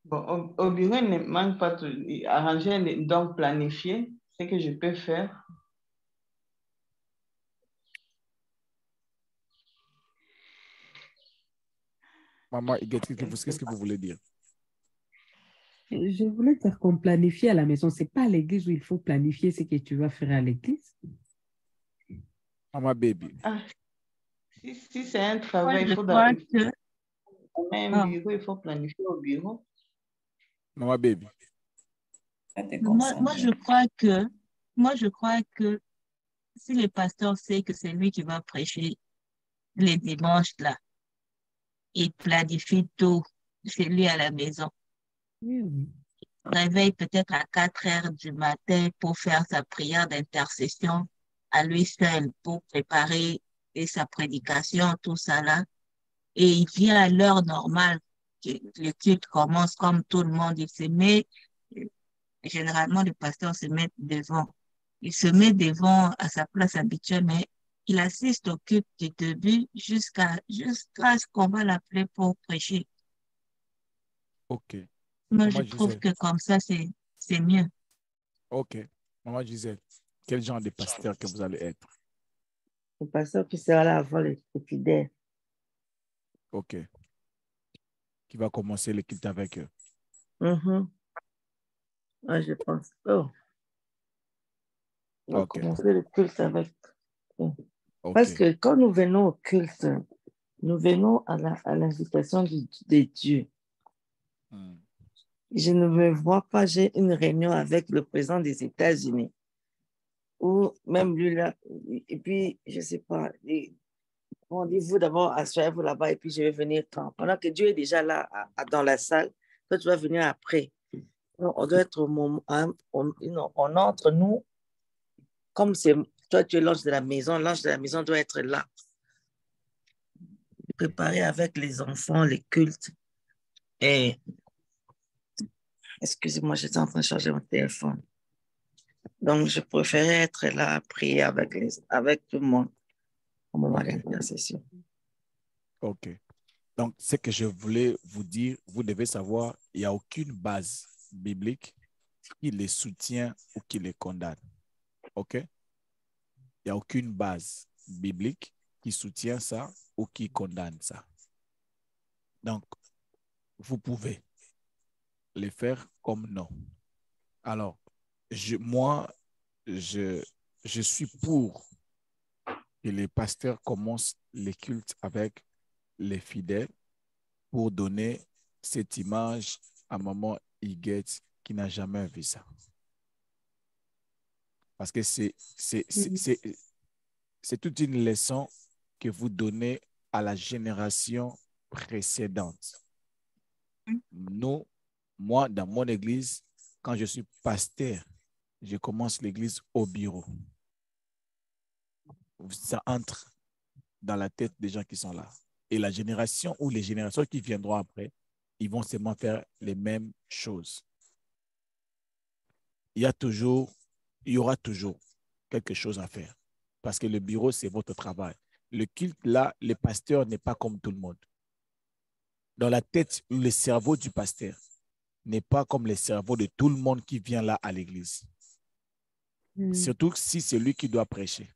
Bon, au bureau, il ne manque pas tout. Arranger, donc planifier ce que je peux faire. Maman, qu'est-ce que vous voulez dire? Je voulais dire qu'on planifie à la maison. Ce n'est pas à l'église où il faut planifier ce que tu vas faire à l'église. Maman baby. Ah, si c'est un Moi, travail, je il faut crois que... un bureau, il faut planifier au bureau. Maman baby. Moi, je crois que si le pasteur sait que c'est lui qui va prêcher les dimanches là, il planifie tout chez lui à la maison. Oui. Réveille peut-être à 4 heures du matin pour faire sa prière d'intercession à lui seul pour préparer sa prédication, tout ça là. Et il vient à l'heure normale que le culte commence comme tout le monde. Il se met, généralement le pasteur se met devant. Il se met devant à sa place habituelle, mais il assiste au culte du début jusqu'à ce qu'on va l'appeler pour prêcher. OK. Moi, je Maman trouve Gisèle. que comme ça, c'est mieux. OK. Maman Gisèle, quel genre de pasteur que vous allez être? Le pasteur qui sera là avant les fidèles. OK. Qui va commencer le culte avec eux? Ah, je pense. Oh, on va OK. commencer le culte avec eux. OK. Parce que quand nous venons au culte, nous venons à l'invitation de Dieu. Je ne me vois pas, j'ai une réunion avec le président des États-Unis, ou même lui là, et puis, je ne sais pas, rendez-vous d'abord, asseyez-vous là-bas, et puis je vais venir quand? Pendant que Dieu est déjà là, dans la salle, toi, tu vas venir après. Donc, on doit être au moment, on entre nous, comme c'est, toi, tu es l'ange de la maison doit être là. Préparer avec les enfants, les cultes, et excusez-moi, j'étais en train de charger mon téléphone. Donc, je préférais être là à prier avec tout le monde au moment de l'intercession. OK. Donc, ce que je voulais vous dire, vous devez savoir, il n'y a aucune base biblique qui les soutient ou qui les condamne. OK? Il n'y a aucune base biblique qui soutient ça ou qui condamne ça. Donc, vous pouvez les faire comme non. Alors, moi, je suis pour que les pasteurs commencent les cultes avec les fidèles pour donner cette image à maman Higuette qui n'a jamais vu ça. Parce que c'est toute une leçon que vous donnez à la génération précédente. Nous, moi, dans mon église, quand je suis pasteur, je commence l'église au bureau. Ça entre dans la tête des gens qui sont là. Et la génération ou les générations qui viendront après, ils vont seulement faire les mêmes choses. Il y aura toujours quelque chose à faire. Parce que le bureau, c'est votre travail. Le culte, là, le pasteur n'est pas comme tout le monde. Dans la tête, le cerveau du pasteur n'est pas comme le cerveau de tout le monde qui vient là à l'église. Surtout si c'est lui qui doit prêcher.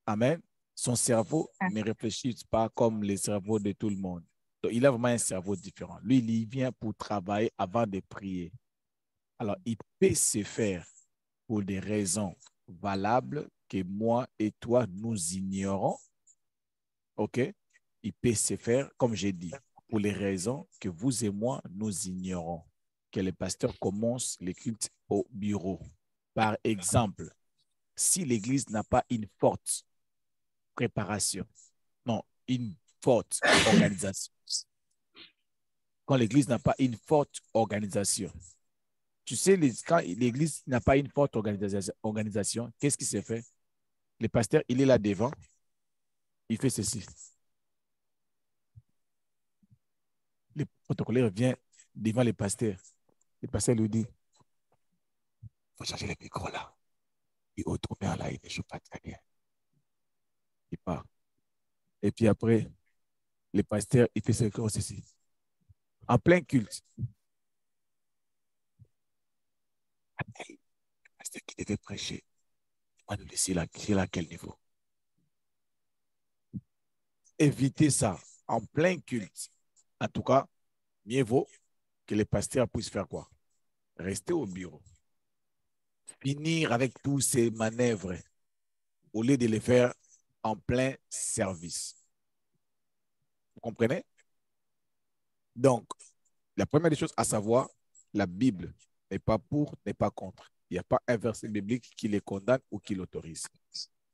Amen. Son cerveau ne réfléchit pas comme le cerveau de tout le monde. Donc, il a vraiment un cerveau différent. Lui, il y vient pour travailler avant de prier. Alors, il peut se faire pour des raisons valables que moi et toi, nous ignorons. OK? Il peut se faire, comme j'ai dit, pour les raisons que vous et moi, nous ignorons. Que les pasteurs commencent les cultes au bureau. Par exemple, si l'Église n'a pas une forte préparation, non, une forte organisation. Quand l'Église n'a pas une forte organisation, tu sais, quand l'Église n'a pas une forte organisation, qu'est-ce qui se fait? Le pasteur, il est là devant, il fait ceci. Le protocolaire vient devant le pasteur. Le pasteur lui dit, il faut changer le micro là. Il retourne là, il ne joue pas très bien. Il part. Et puis après, le pasteur, il fait ceci. En plein culte. Le pasteur qui devait prêcher, il va nous laisser là, à quel niveau? Évitez ça en plein culte. En tout cas, mieux vaut que les pasteurs puissent faire quoi? Rester au bureau. Finir avec tous ces manœuvres au lieu de les faire en plein service. Vous comprenez? Donc, la première des choses à savoir, la Bible n'est pas pour, n'est pas contre. Il n'y a pas un verset biblique qui les condamne ou qui l'autorise.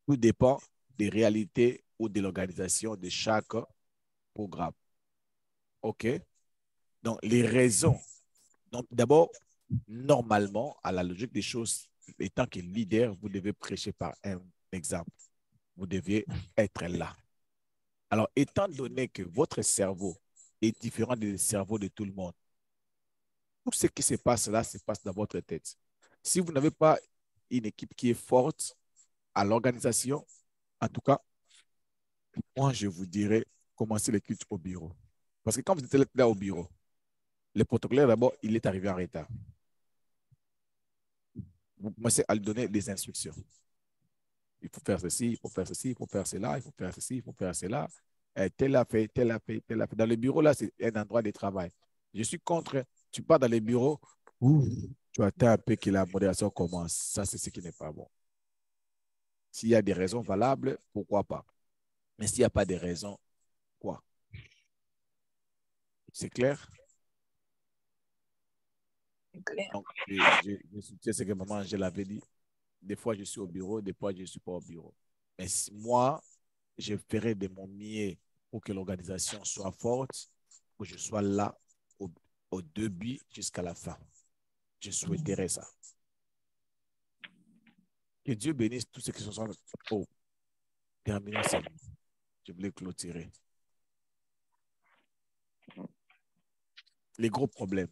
Tout dépend des réalités ou de l'organisation de chaque programme. OK? Donc, les raisons. Donc, d'abord, normalement, à la logique des choses, étant que leader, vous devez prêcher par un exemple. Vous devez être là. Alors, étant donné que votre cerveau est différent du cerveau de tout le monde, tout ce qui se passe là se passe dans votre tête. Si vous n'avez pas une équipe qui est forte à l'organisation, en tout cas, moi, je vous dirais, commencez les cultes au bureau. Parce que quand vous êtes là au bureau, le protocolaire, d'abord, il est arrivé en retard. Vous commencez à lui donner des instructions. Il faut faire ceci, il faut faire ceci, il faut faire cela, il faut faire ceci, il faut faire cela. Tel a fait, tel a fait, tel a fait. Dans le bureau, là, c'est un endroit de travail. Je suis contre, tu pars dans les bureaux, tu attends un peu que la modération commence. Ça, c'est ce qui n'est pas bon. S'il y a des raisons valables, pourquoi pas? Mais s'il n'y a pas de raisons, quoi? C'est clair? C'est clair. Donc, je soutiens ce que maman, je l'avais dit. Des fois, je suis au bureau, des fois, je ne suis pas au bureau. Mais moi, je ferai de mon mieux pour que l'organisation soit forte, pour que je sois là au début jusqu'à la fin. Je souhaiterais ça. Que Dieu bénisse tous ceux qui sont... Oh, terminons seulement. Je voulais clôturer. Les gros problèmes.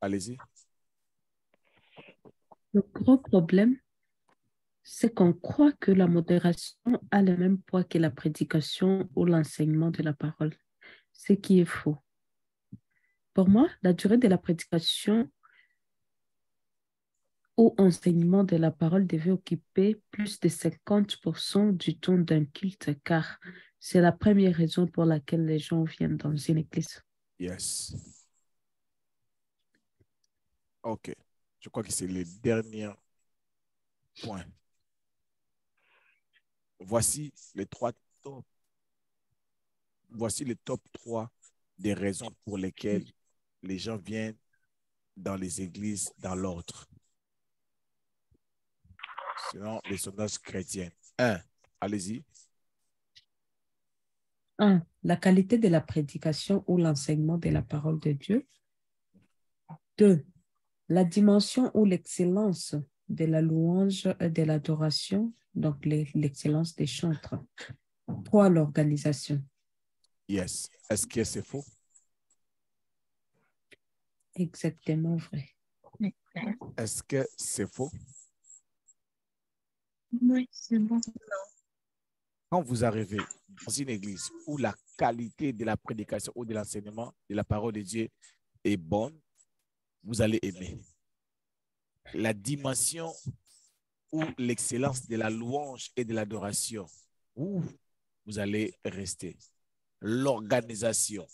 Allez-y. Le gros problème, c'est qu'on croit que la modération a le même poids que la prédication ou l'enseignement de la parole, ce qui est faux. Pour moi, la durée de la prédication ou enseignement de la parole devait occuper plus de 50% du temps d'un culte, car c'est la première raison pour laquelle les gens viennent dans une église. Yes. OK. Je crois que c'est le dernier point. Voici les top 3 des raisons pour lesquelles les gens viennent dans les églises dans l'ordre. Selon les sondages chrétiens. 1. Allez-y. 1. La qualité de la prédication ou l'enseignement de la parole de Dieu. 2. La dimension ou l'excellence de la louange et de l'adoration, donc l'excellence des chantres. 3. L'organisation. Yes. Est-ce que c'est faux? Exactement vrai. Est-ce que c'est faux? Oui, c'est bon. Quand vous arrivez dans une église où la qualité de la prédication ou de l'enseignement de la parole de Dieu est bonne, vous allez aimer. La dimension ou l'excellence de la louange et de l'adoration, vous allez rester. L'organisation,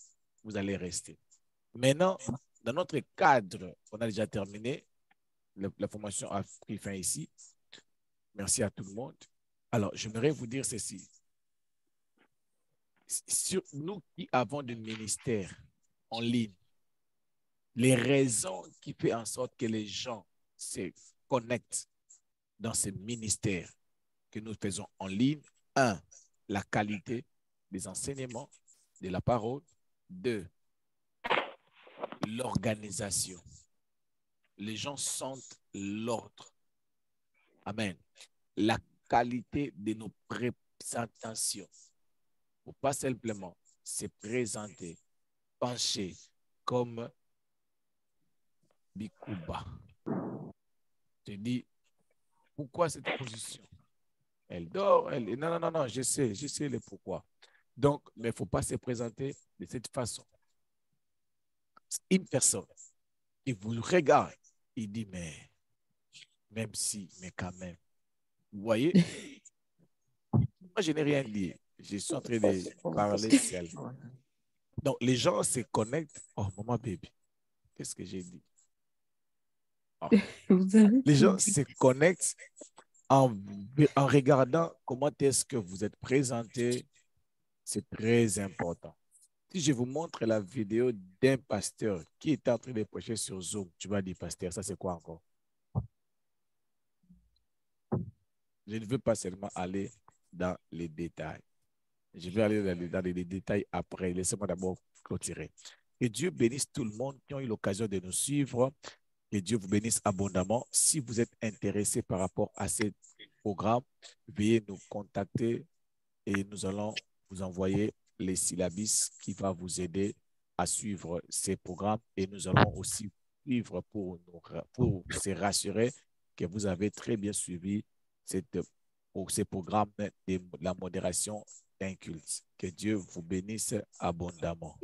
vous allez rester. Maintenant, dans notre cadre, on a déjà terminé. La formation a pris fin ici. Merci à tout le monde. Alors, j'aimerais vous dire ceci. Sur nous qui avons des ministères en ligne, les raisons qui font en sorte que les gens se connectent dans ces ministères que nous faisons en ligne. 1. La qualité des enseignements, de la parole. 2. L'organisation. Les gens sentent l'ordre. Amen. La qualité de nos présentations. Pour pas simplement se présenter, pencher comme Bikuba. Je dis, pourquoi cette position? Elle dort, non, je sais le pourquoi. Donc, mais il ne faut pas se présenter de cette façon. Une personne qui vous regarde, il dit, mais même si, mais quand même. Vous voyez? Moi, je n'ai rien dit. Je suis en train de parler seul. Donc, les gens se connectent. Oh, maman, baby. Qu'est-ce que j'ai dit? Oh. Les gens se connectent en regardant comment est-ce que vous êtes présenté. C'est très important. Si je vous montre la vidéo d'un pasteur qui est en train de prêcher sur Zoom, tu vas dire, pasteur, ça c'est quoi encore? Je ne veux pas seulement aller dans les détails. Je vais aller dans les détails après. Laissez-moi d'abord clôturer. Que Dieu bénisse tout le monde qui ont eu l'occasion de nous suivre. Que Dieu vous bénisse abondamment. Si vous êtes intéressé par rapport à ce programme, veuillez nous contacter et nous allons vous envoyer les syllabus qui va vous aider à suivre ces programmes et nous allons aussi suivre pour se rassurer que vous avez très bien suivi ces programmes de la modération d'un culte. Que Dieu vous bénisse abondamment.